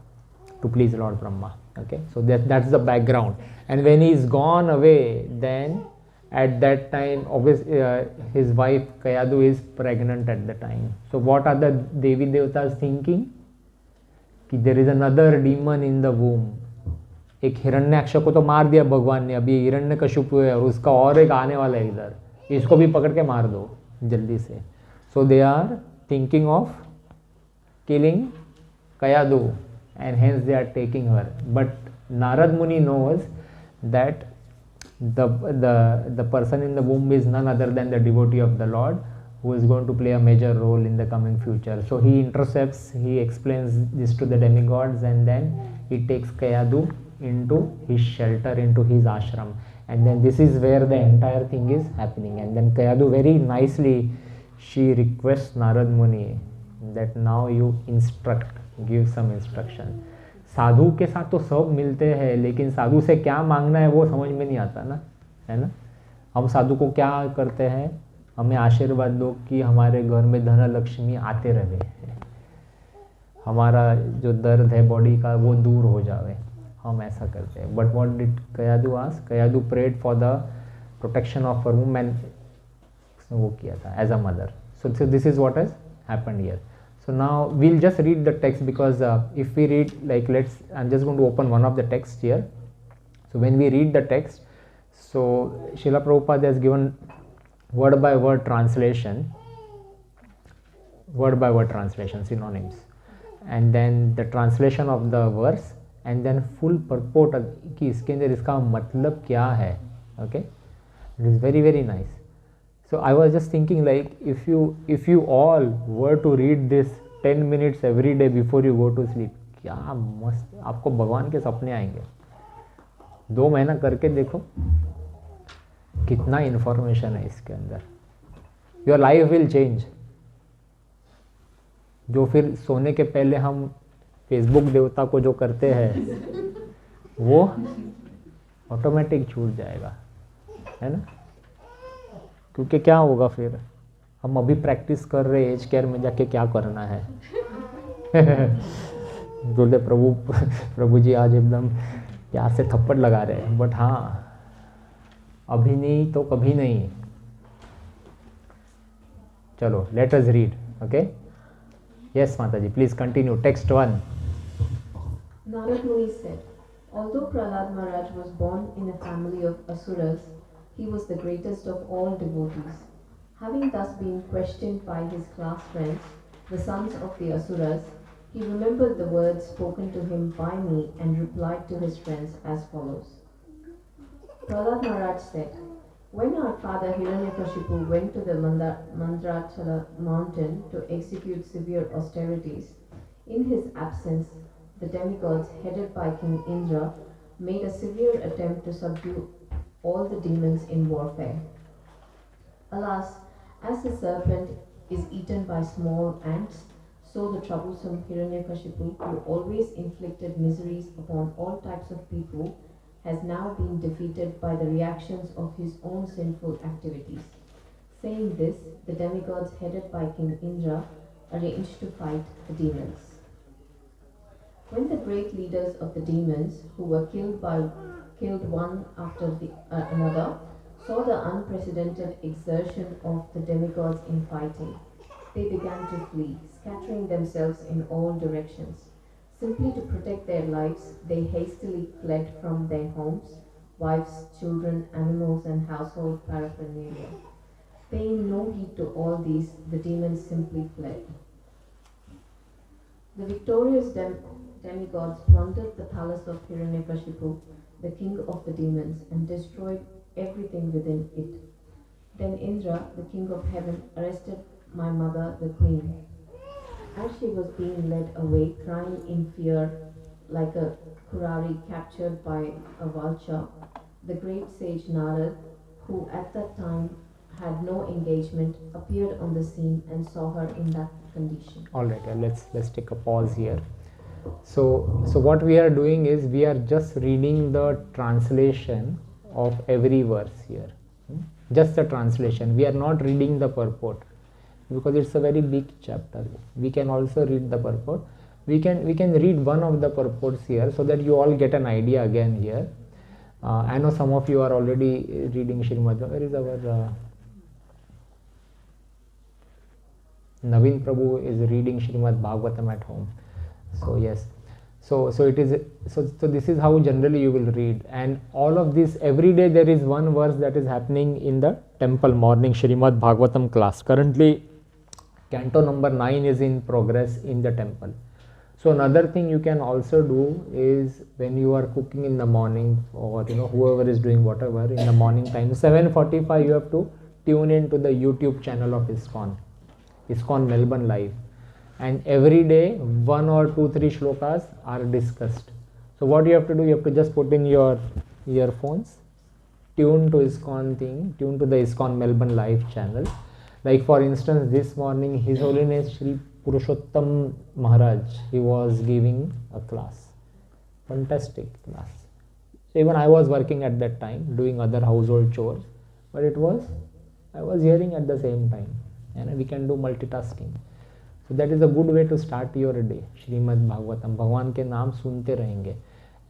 to please Lord Brahma. Okay, so that's the background. And when he is gone away, then at that time, obviously his wife Kayadu is pregnant at the time. So what are the Devi Devatas thinking? कि there is another demon in the womb. एक हिरण्याक्ष को तो मार दिया भगवान ने, अभी हिरण्यकशिपु है और उसका और एक आने वाला है इधर, इसको भी पकड़ के मार दो जल्दी से. So they are thinking of killing Kayadu, and hence they are taking her. But Narad Muni knows that the person in the womb is none other than the devotee of the Lord, who is going to play a major role in the coming future. So he intercepts, he explains this to the demigods, and then he takes Kayadu into his shelter, into his ashram. And then this is where the entire thing is happening. And then Kayadu very nicely, she requests Narad Muni that now you instruct, give some instruction. साधु के साथ तो सब मिलते हैं, लेकिन साधु से क्या मांगना है वो समझ में नहीं आता ना, है ना. हम साधु को क्या करते हैं, हमें आशीर्वाद दो कि हमारे घर में धन लक्ष्मी आते रहे, हमारा जो दर्द है बॉडी का वो दूर हो जाए, हम ऐसा करते हैं. But what did Kayadhu ask? Kayadhu prayed for the protection of her woman, वो किया था as a mother. So this is what has happened here. So now we'll just read the text, because if we read, like, I'm just going to open one of the texts here. So when we read the text, so Srila Prabhupada has given word by word translation, synonyms, and then the translation of the verse, and then full purport कि इसके अंदर इसका मतलब क्या है. Okay, it is very very nice. So I was just thinking, like, if you all were to read this 10 minutes every day before you go to sleep, क्या मस्त आपको भगवान के सपने आएंगे. 2 महीना करके देखो कितना इन्फॉर्मेशन है इसके अंदर. Your life will change. जो फिर सोने के पहले हम फेसबुक देवता को जो करते हैं वो ऑटोमेटिक छूट जाएगा, है ना. क्योंकि क्या होगा फिर, हम अभी प्रैक्टिस कर रहे एज केयर में जाके क्या करना है. बोले प्रभु जी आज एकदम प्यार से थप्पड़ लगा रहे हैं, बट हाँ अभी नहीं तो कभी नहीं. चलो let us read. Okay, yes mata ji, please continue. Text 1. Narad Muni said, although Prahlad Maharaj was born in a family of asuras, he was the greatest of all devotees. Having thus been questioned by his class friends, the sons of the asuras, he remembered the words spoken to him by me and replied to his friends as follows. Prahlad Maharaj said, when our father Hiranyakashipu went to the Mandrachala mountain to execute severe austerities, in his absence, the demigods headed by King Indra made a severe attempt to subdue all the demons in warfare. Alas, as the serpent is eaten by small ants, so the troublesome Hiranyakashipu, who always inflicted miseries upon all types of people, has now been defeated by the reactions of his own sinful activities. Saying this, the demigods headed by King Indra arranged to fight the demons. When the great leaders of the demons, who were killed one after another, saw the unprecedented exertion of the demigods in fighting, they began to flee, scattering themselves in all directions. Simply to protect their lives, they hastily fled from their homes, wives, children, animals, and household paraphernalia. Paying no heed to all these, the demons simply fled. The victorious demigods plundered the palace of Hiranyakashipu, the king of the demons, and destroyed everything within it. Then Indra, the king of heaven, arrested my mother, the queen. As she was being led away, crying in fear like a kurari captured by a vulture, the great sage Narad, who at that time had no engagement, appeared on the scene and saw her in that condition. All right, let's take a pause here. So what we are doing is we are just reading the translation of every verse here. Just the translation. We are not reading the purport because it's a very big chapter. We can also read the purport. We can read one of the purports here so that you all get an idea again here. I know some of you are already reading Srimad. Where is our Naveen Prabhu is reading Srimad Bhagavatam at home. So yes, so it is. So this is how generally you will read, and all of this every day there is one verse that is happening in the temple morning Srimad Bhagavatam class. Currently, canto number 9 is in progress in the temple. So another thing you can also do is when you are cooking in the morning, or whoever is doing whatever in the morning time, 7:45 you have to tune into the YouTube channel of ISKCON Melbourne live, and every day 1 or 2, 3 shlokas are discussed. So what you have to do, you have to just put in your earphones, tune to ISKCON thing, tune to the ISKCON Melbourne live channel. Like for instance, this morning His Holiness Shri Purushottam Maharaj, he was giving a class, fantastic class. So even I was working at that time doing other household chores, but I was hearing at the same time, and we can do multitasking. So that is a good way to start your day. Srimad Bhagavatam, Bhagwan ke naam sunte rahenge.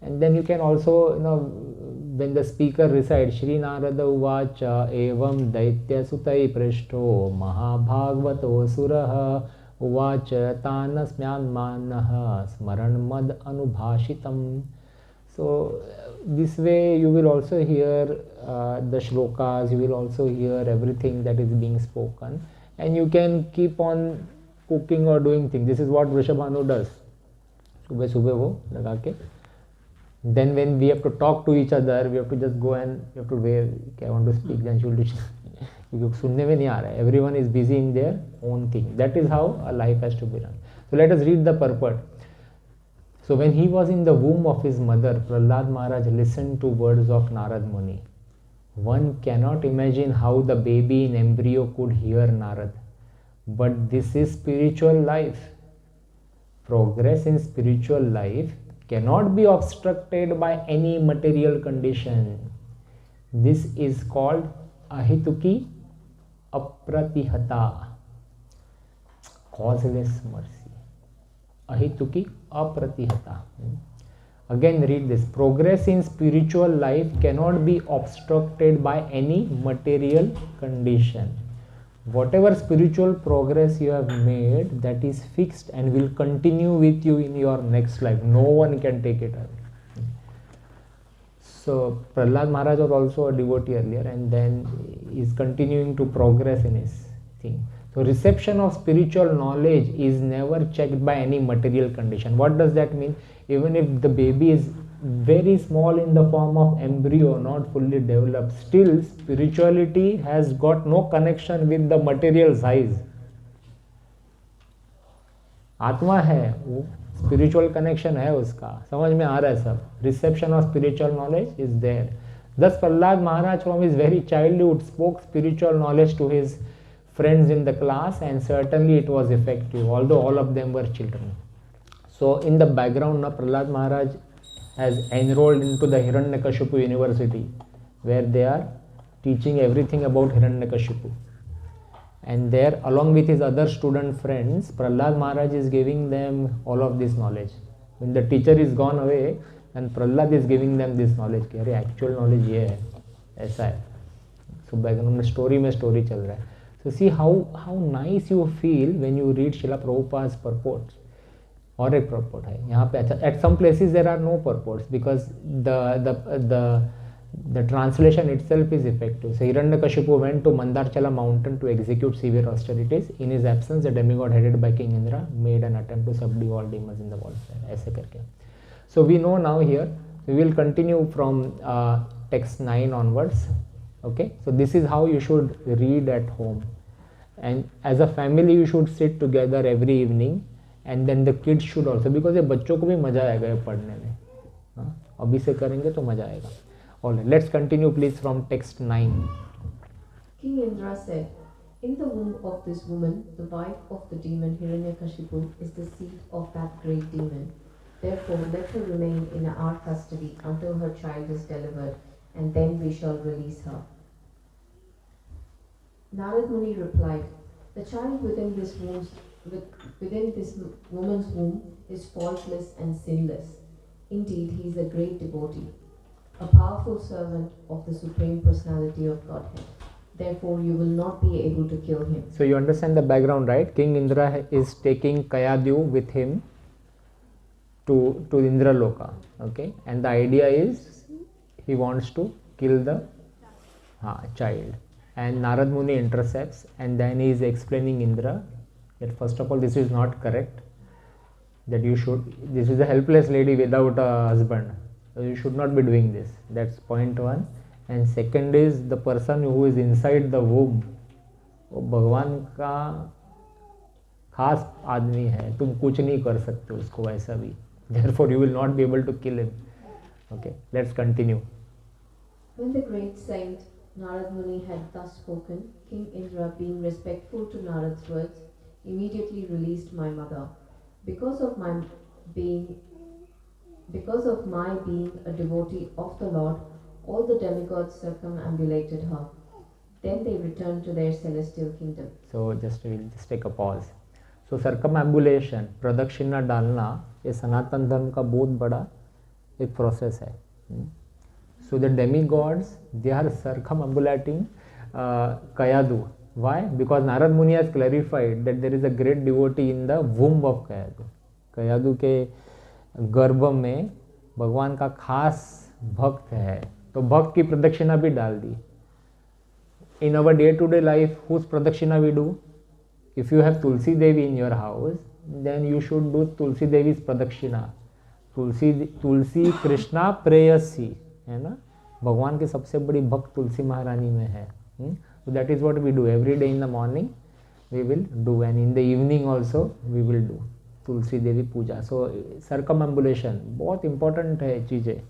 And then you can also, when the speaker recites, Shri Narada Uvacha Evam Daitya Sutai Prishto Mahabhagavato Suraha Uvacha Tanasmyan Manaha Smaran Mad Anubhashitam. So this way you will also hear the shlokas, you will also hear everything that is being spoken, and you can keep on cooking or doing things. This is what Vrishabhanu does. Subah wo laga ke. Then when we have to talk to each other, we have to just go and you have to wait. I want to speak, then she will do. Sunne mein nahi aa raha hai. Everyone is busy in their own thing. That is how a life has to be run. So let us read the purport. So when he was in the womb of his mother, Prahlad Maharaj listened to words of Narad Muni. One cannot imagine how the baby in embryo could hear Narad. But this is spiritual life. Progress in spiritual life cannot be obstructed by any material condition. This is called ahituki apratihata, causeless mercy. Ahituki apratihata. Again read this. Progress in spiritual life cannot be obstructed by any material condition. Whatever spiritual progress you have made, that is fixed and will continue with you in your next life. No one can take it away. So Prahlad Maharaj was also a devotee earlier, and then is continuing to progress in his thing. So reception of spiritual knowledge is never checked by any material condition. What does that mean? Even if the baby is very small in the form of embryo, not fully developed, still spirituality has got no connection with the material size. आत्मा है, वो spiritual connection है उसका, समझ में आ रहा है सब. Reception of spiritual knowledge is there. Thus Prahlad Maharaj from his very childhood spoke spiritual knowledge to his friends in the class, and certainly it was effective, although all of them were children. So in the background now, Prahlad Maharaj has enrolled into the Hiranyakashipu University, where they are teaching everything about Hiranyakashipu. And there, along with his other student friends, Prahlad Maharaj is giving them all of this knowledge. When the teacher is gone away, and Prahlad is giving them this knowledge कि अरे actual knowledge ये है, ऐसा है. So background में story चल रहा है. So see how nice you feel when you read Srila Prabhupada's purports. और एक purport है यहाँ पे. At some places there are no purports because the translation itself is effective. So Hiranyakashipu went to Mandarchala mountain to execute severe austerities. In his absence, the demigod headed by King Indra made an attempt to subdue all demons in the world. ऐसे करके. So we know now here. We will continue from text 9 onwards. Okay. So this is how you should read at home. And as a family, you should sit together every evening. And then the kids should also, because ये बच्चों को भी मजा आएगा ये पढ़ने में. हाँ, अभी से करेंगे तो मजा आएगा. Alright, let's continue please from text 9. King Indra said, "In the womb of this woman, the wife of the demon Hiranyakashipu is the seed of that great demon. Therefore, let her remain in our custody until her child is delivered, and then we shall release her." Narad Muni replied, "The child within this woman's womb is faultless and sinless. Indeed, he is a great devotee, a powerful servant of the Supreme Personality of Godhead. Therefore, you will not be able to kill him." So you understand the background, right? King Indra is taking Kayadhu with him to Indra Loka. Okay, and the idea is he wants to kill the child. And Narad Muni intercepts, and then he is explaining Indra that first of all this is not correct. That this is a helpless lady without a husband. So you should not be doing this. That's point 1. And second is the person who is inside the womb, वो भगवान का खास आदमी है, तुम कुछ नहीं कर सकते उसको वैसा भी. Therefore you will not be able to kill him. Okay, let's continue. When the great saint Narad Muni had thus spoken, King Indra, being respectful to Narad's words, immediately released my mother. Because of my being a devotee of the Lord, all the demigods circumambulated her. Then they returned to their celestial kingdom. So we'll just take a pause. So circumambulation, प्रदक्षिणा डालना, ये सनातन धर्म का बहुत बड़ा एक process है. So the demigods, they are circumambulating Kayadhu. Why? Because Narad Muni has clarified that there is a great devotee in the womb of Kayadhu. Kayadhu के गर्भ में भगवान का खास भक्त है, तो भक्त की प्रदक्षिणा भी डाल दी. In our day-to-day life, whose pradakshina we do? If you have Tulsi Devi in your house, then you should do Tulsi Devi's pradakshina. Tulsi Krishna Preyasi, है ना? भगवान की सबसे बड़ी भक्त तुलसी महारानी में है. So that is what we do every day in the morning. We will do, and in the evening also we will do Tulsi Devi Puja. So circumambulation बहुत important है चीजें.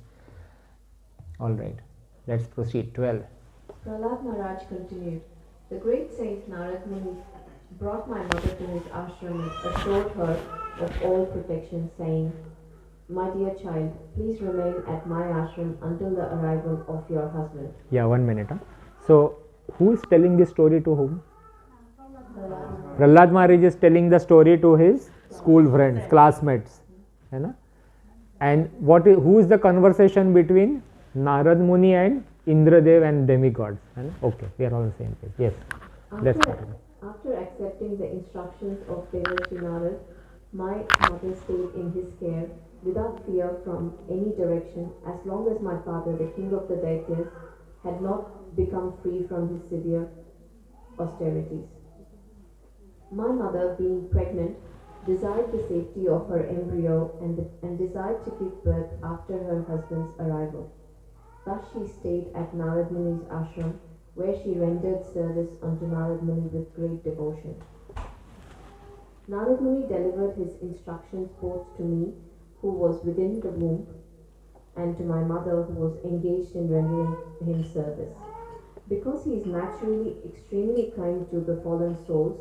All right, let's proceed. 12. Prahlad Maharaj continued, "The great saint Narad Muni brought my mother to his ashram and assured her of all protection, saying, 'My dear child, please remain at my ashram until the arrival of your husband.'" Yeah, 1 minute. So who is telling this story to whom? Prahlad Maharaj is telling the story to his school friends, classmates, है ना? And who is the conversation between Narad Muni and Indradev and demigods? है ना? Okay, we are all on the same page. Yes, let's continue. After accepting the instructions of Devarshi Narad, my mother stayed in his care without fear from any direction, as long as my father, the king of the deities, had not become free from his severe austerities. My mother, being pregnant, desired the safety of her embryo and desired to give birth after her husband's arrival. Thus she stayed at Narad Muni's ashram, where she rendered service unto Narad Muni with great devotion. Narad Muni delivered his instructions both to me, who was within the womb, and to my mother, who was engaged in rendering him service. Because he is naturally extremely kind to the fallen souls,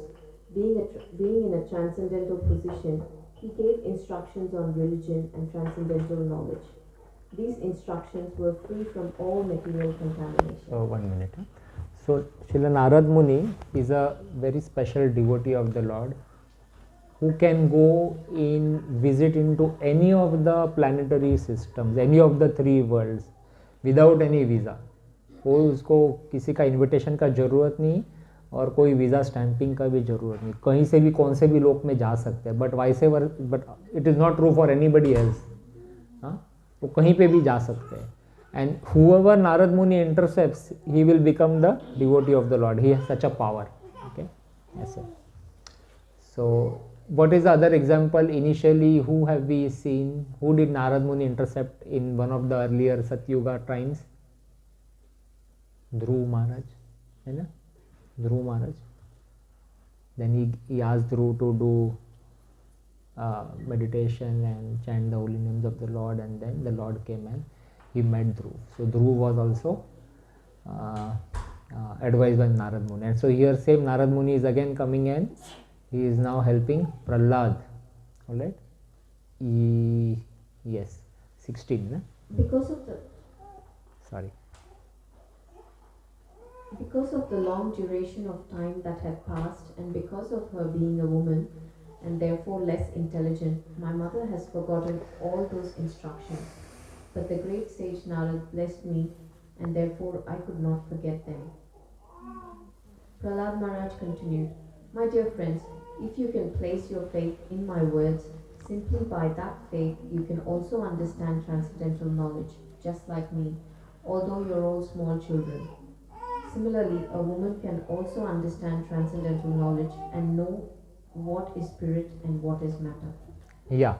being in a transcendental position, he gave instructions on religion and transcendental knowledge. These instructions were free from all material contamination. So 1 minute. So Srila Narad Muni is a very special devotee of the Lord, who can go in visit into any of the planetary systems, any of the 3 worlds without any visa. कोई उसको किसी का invitation का ज़रूरत नहीं और कोई visa stamping का भी ज़रूरत नहीं, कहीं से भी कौन से भी लोक में जा सकते हैं. But but it is not true for anybody else. हाँ, वो कहीं पे भी जा सकते हैं. And whoever Narad Muni intercepts, he will become the devotee of the Lord. He has such a power. Okay, yes sir. So what is the other example? Initially, who have we seen? Who did Narad Muni intercept in one of the earlier Satyuga times? Dhruv Maharaj, है ना? Dhruv Maharaj. Then he asked Dhruv to do meditation and chant the holy names of the Lord, and then the Lord came and he met Dhruv. So Dhruv was also advised by Narad Muni. And so here same Narad Muni is again coming and he is now helping Prahlad. Alright? Yes, 16. Na? Because of the long duration of time that had passed, and because of her being a woman and therefore less intelligent, my mother has forgotten all those instructions. But the great sage Narad blessed me, and therefore I could not forget them. Prahlad Maharaj continued, my dear friends, if you can place your faith in my words, simply by that faith you can also understand transcendental knowledge, just like me, although you're all small children. Similarly, a woman can also understand transcendental knowledge and know what is spirit and what is matter. Yeah.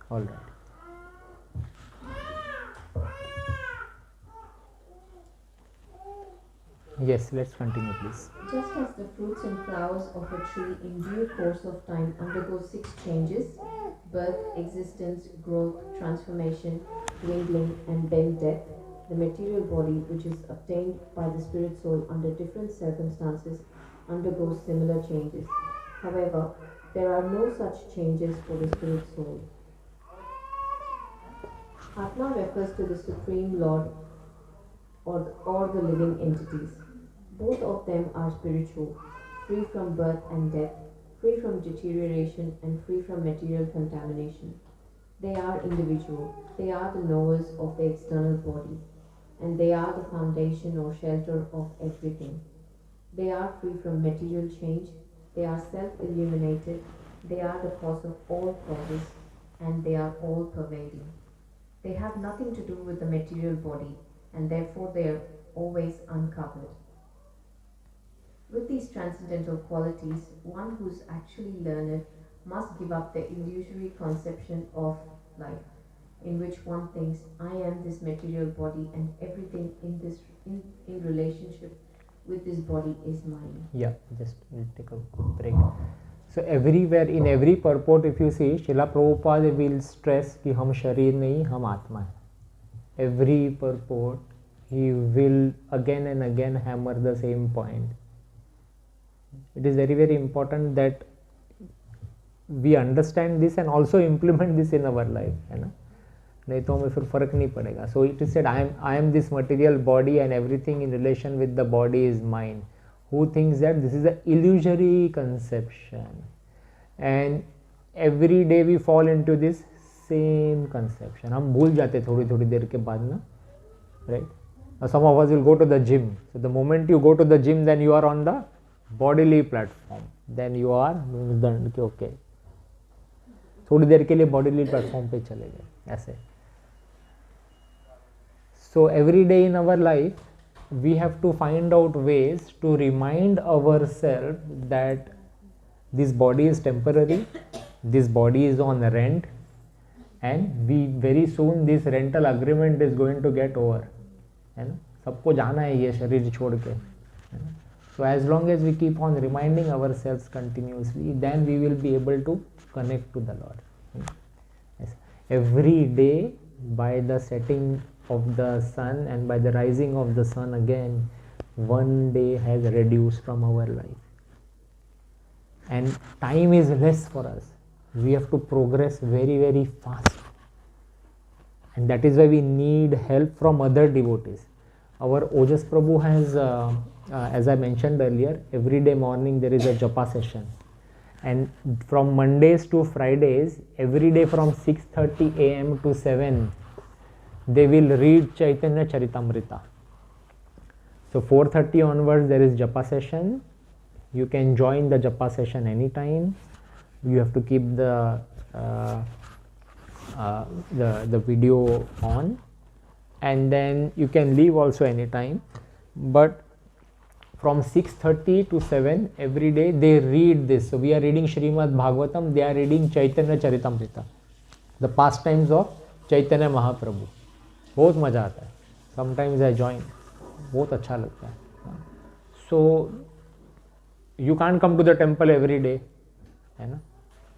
All right. Yes, let's continue, please. Just as the fruits and flowers of a tree in due course of time undergo 6 changes, birth, existence, growth, transformation, dwindling, and then death, the material body, which is obtained by the spirit soul under different circumstances, undergoes similar changes. However, there are no such changes for the spirit soul. Atma refers to the Supreme Lord or the living entities. Both of them are spiritual, free from birth and death, free from deterioration, and free from material contamination. They are individual. They are the knowers of the external body, and they are the foundation or shelter of everything. They are free from material change. They are self-illuminated. They are the cause of all causes, and they are all-pervading. They have nothing to do with the material body, and therefore they are always uncovered. With these transcendental qualities, one who is actually learned must give up the illusory conception of life, in which one thinks, I am this material body and everything in relationship with this body is mine. Yeah, just we'll take a quick break. So everywhere, in every purport, if you see, Srila Prabhupada will stress कि हम शरीर नहीं, हम आत्मा है. Every purport, he will again and again hammer the same point. It is very, very important that we understand this and also implement this in our life, है ना? नहीं तो हमें फिर फर्क नहीं पड़ेगा. So it is said, I am this material body and everything in relation with the body is mine. Who thinks that this is an illusory conception, and every day we fall into this same conception. हम भूल जाते थोड़ी थोड़ी देर के बाद ना, right? Now some of us will go to the gym. So the moment you go to the gym, then you are on the bodily platform. Then you are done. Okay, थोड़ी देर के लिए bodily platform पे चले गए ऐसे. So every day in our life, we have to find out ways to remind ourselves that this body is temporary, this body is on rent, and very soon this rental agreement is going to get over. है ना? सबको जाना है ये शरीर छोड़ के. So as long as we keep on reminding ourselves continuously, then we will be able to connect to the Lord. Yes. Every day, by the setting of the sun, and by the rising of the sun again, one day has reduced from our life. And time is less for us. We have to progress very, very fast. And that is why we need help from other devotees. Our Ojas Prabhu has, as I mentioned earlier, every day morning there is a japa session. And from Mondays to Fridays, every day from 6:30 a.m. to 7, they will read Chaitanya Charitamrita. So 4:30 onwards there is japa session. You can join the japa session anytime. You have to keep the video on, and then you can leave also anytime. But from 6:30 to 7 every day they read this. So we are reading Srimad Bhagavatam, they are reading Chaitanya Charitamrita, the pastimes of Chaitanya Mahaprabhu. बहुत मज़ा आता है. Sometimes I join, बहुत अच्छा लगता है. So you can't come to the temple every day, है ना.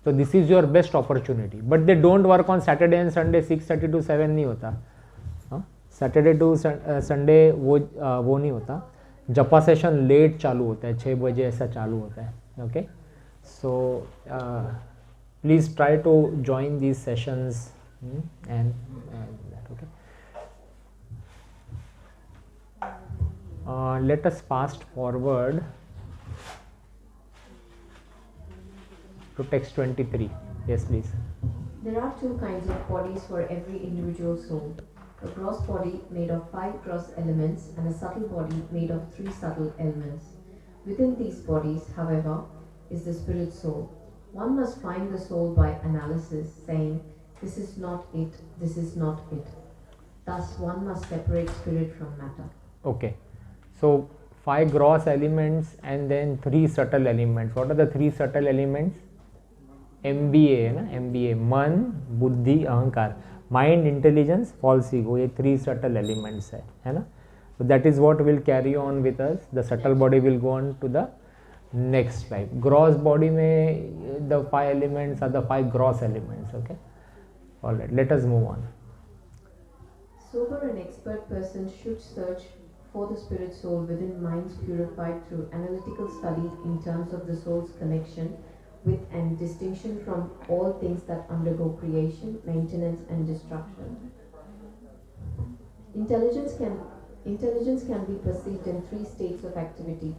So this is your best opportunity. But they don't work on Saturday and Sunday 6:30 to 7 नहीं होता. Saturday to Sunday वो नहीं होता. जपा सेशन लेट चालू होता है, 6 बजे ऐसा चालू होता है. Okay, so please try to join these sessions and that. Okay, let us fast forward to text 23. Yes, please. There are two kinds of bodies for every individual soul. A gross body made of 5 gross elements and a subtle body made of 3 subtle elements. Within these bodies, however, is the spirit soul. One must find the soul by analysis, saying, this is not it, this is not it. Thus one must separate spirit from matter. Okay, so 5 gross elements and then 3 subtle elements. What are the 3 subtle elements? MBA, na? MBA, मन, बुद्धि, अहंकार. Mind, intelligence, false ego, ये 3 subtle elements है ना. So that is what will carry on with us. The subtle body will go on to the next life. Gross body में the 5 elements are the 5 gross elements. Okay, all right, let us move on. Sober and expert persons should search for the spirit soul within minds purified through analytical study in terms of the soul's connection with and distinction from all things that undergo creation, maintenance and destruction. Intelligence can be perceived in 3 states of activity: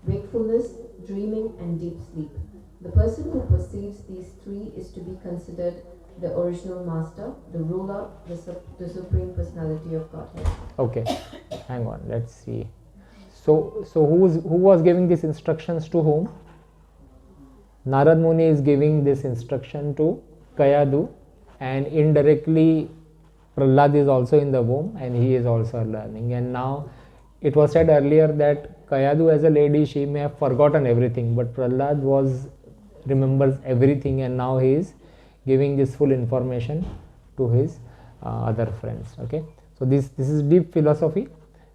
wakefulness, dreaming and deep sleep. The person who perceives these 3 is to be considered the original master, the ruler, the supreme personality of Godhead. Okay, hang on, let's see. So who was giving these instructions to whom? Narad Muni is giving this instruction to Kayadu, and indirectly Prahlad is also in the womb and he is also learning. And now it was said earlier that Kayadu as a lady, she may have forgotten everything, but Prahlad remembers everything, and now he is giving this full information to his other friends. Okay, so this is deep philosophy,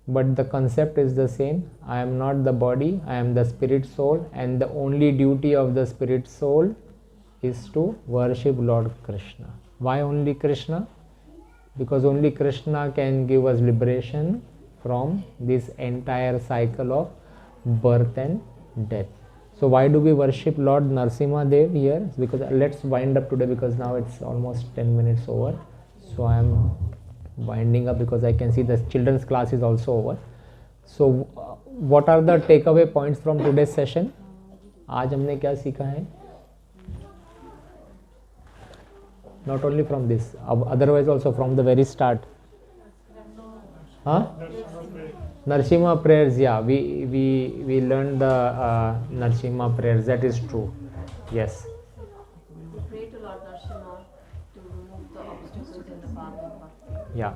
but the concept is the same. I am not the body, I am the spirit soul, and the only duty of the spirit soul is to worship Lord Krishna. Why only Krishna? Because only Krishna can give us liberation from this entire cycle of birth and death. So why do we worship Lord Narsimha Dev here? Because let's wind up today, because now it's almost 10 minutes over. So I am winding up because I can see the children's class is also over. So what are the takeaway points from today's session? आज हमने क्या सीखा है? Not only from this, otherwise also from the very start. Huh? Narsimha prayers, yeah, we learned the Narsimha prayers, that is true. Yes. We pray to Lord Narsimha to remove the obstacles in the path of bhakti. Yeah.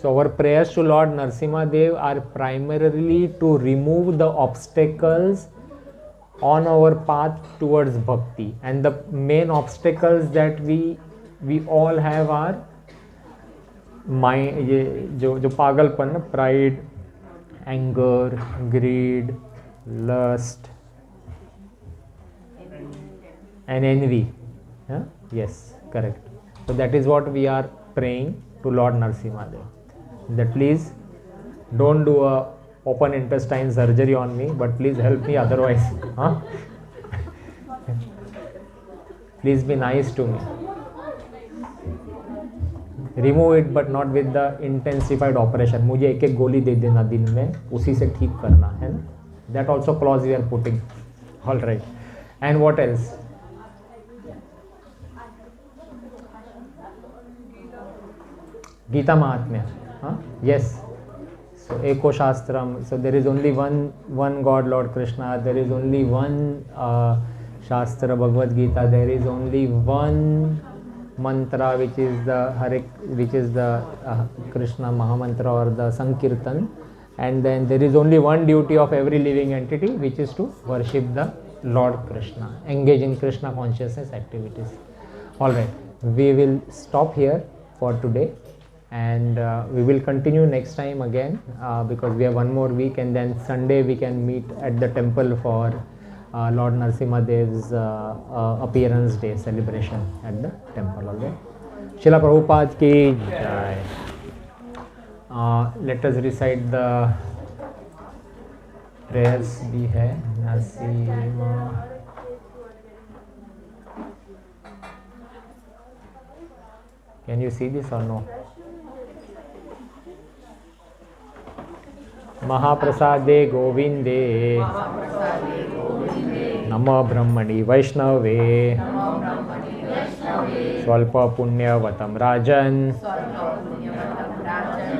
So our prayers to Lord Narsimha Dev are primarily to remove the obstacles on our path towards bhakti. And the main obstacles that we all have are ये जो पागलपन, pride, anger, greed, lust and envy. Yes, correct. So that is what we are praying to Lord Narsimha Dev. that please don't do a open intestine surgery on me, but please help me otherwise. Huh? Please be nice to me. Remove it, but not with the intensified operation. मुझे एक एक गोली दे देना दिन में, उसी से ठीक करना है ना. That also clause we are putting. All right. And what else? Gita Mahatmya. Huh? Yes. So Eko Shastram. So there is only one God, Lord Krishna. There is only one Shastra, Bhagavad Gita. There is only one mantra, which is the Krishna Mahamantra or the Sankirtan. And then there is only one duty of every living entity, which is to worship the Lord Krishna, engage in Krishna consciousness activities. All right, we will stop here for today, and we will continue next time again because we have one more week, and then Sunday we can meet at the temple for Lord Narsimha Dev's appearance day celebration at the temple. All right. Srila Prabhupada ki jai. Let us recite the prayers bhi hai. Narsimha. Can you see this or no? Mahaprasade Govinde Namo Brahmani Vaishnave Swalpa Punyavatam Rajan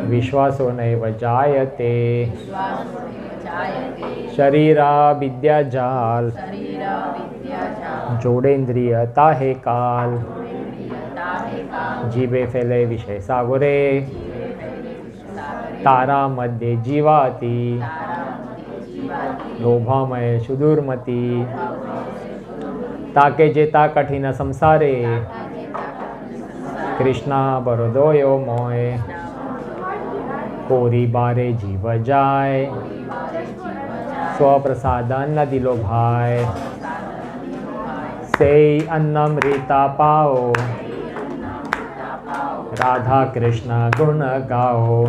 Vishwaso Naiva Jayate Sharira Vidya Jal Jodendriya Tahe Kal Jibe Fele Vishay Sagore तारा मध्य जीवाति लोभामय सुदूरमति ताके जेता कठिन संसारे कृष्णा बरदोयो मोय कोरी बारे जीव जाय स्वप्रसादन न दिलो भाई से अन्नमृता पाओ राधा कृष्ण गुण गाओ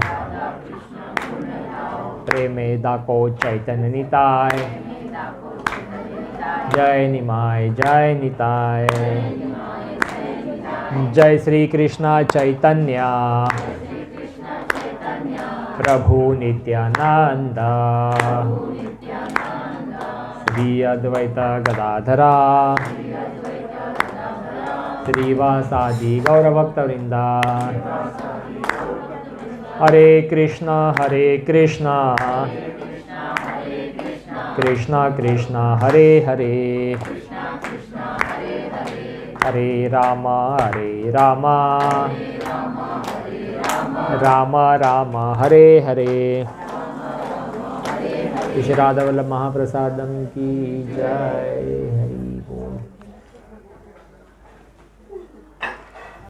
प्रेमे दाको चैतन्य निताय जय निमाय जय निताय जय श्री कृष्ण चैतन्य प्रभु नित्यानंद श्री अद्वैत गदाधरा श्रीवासादि गौरभक्तवृंदा हरे कृष्णा कृष्णा कृष्णा हरे हरे हरे राम राम राम हरे हरे. श्री राधा वल्लभ महाप्रसादम की जय.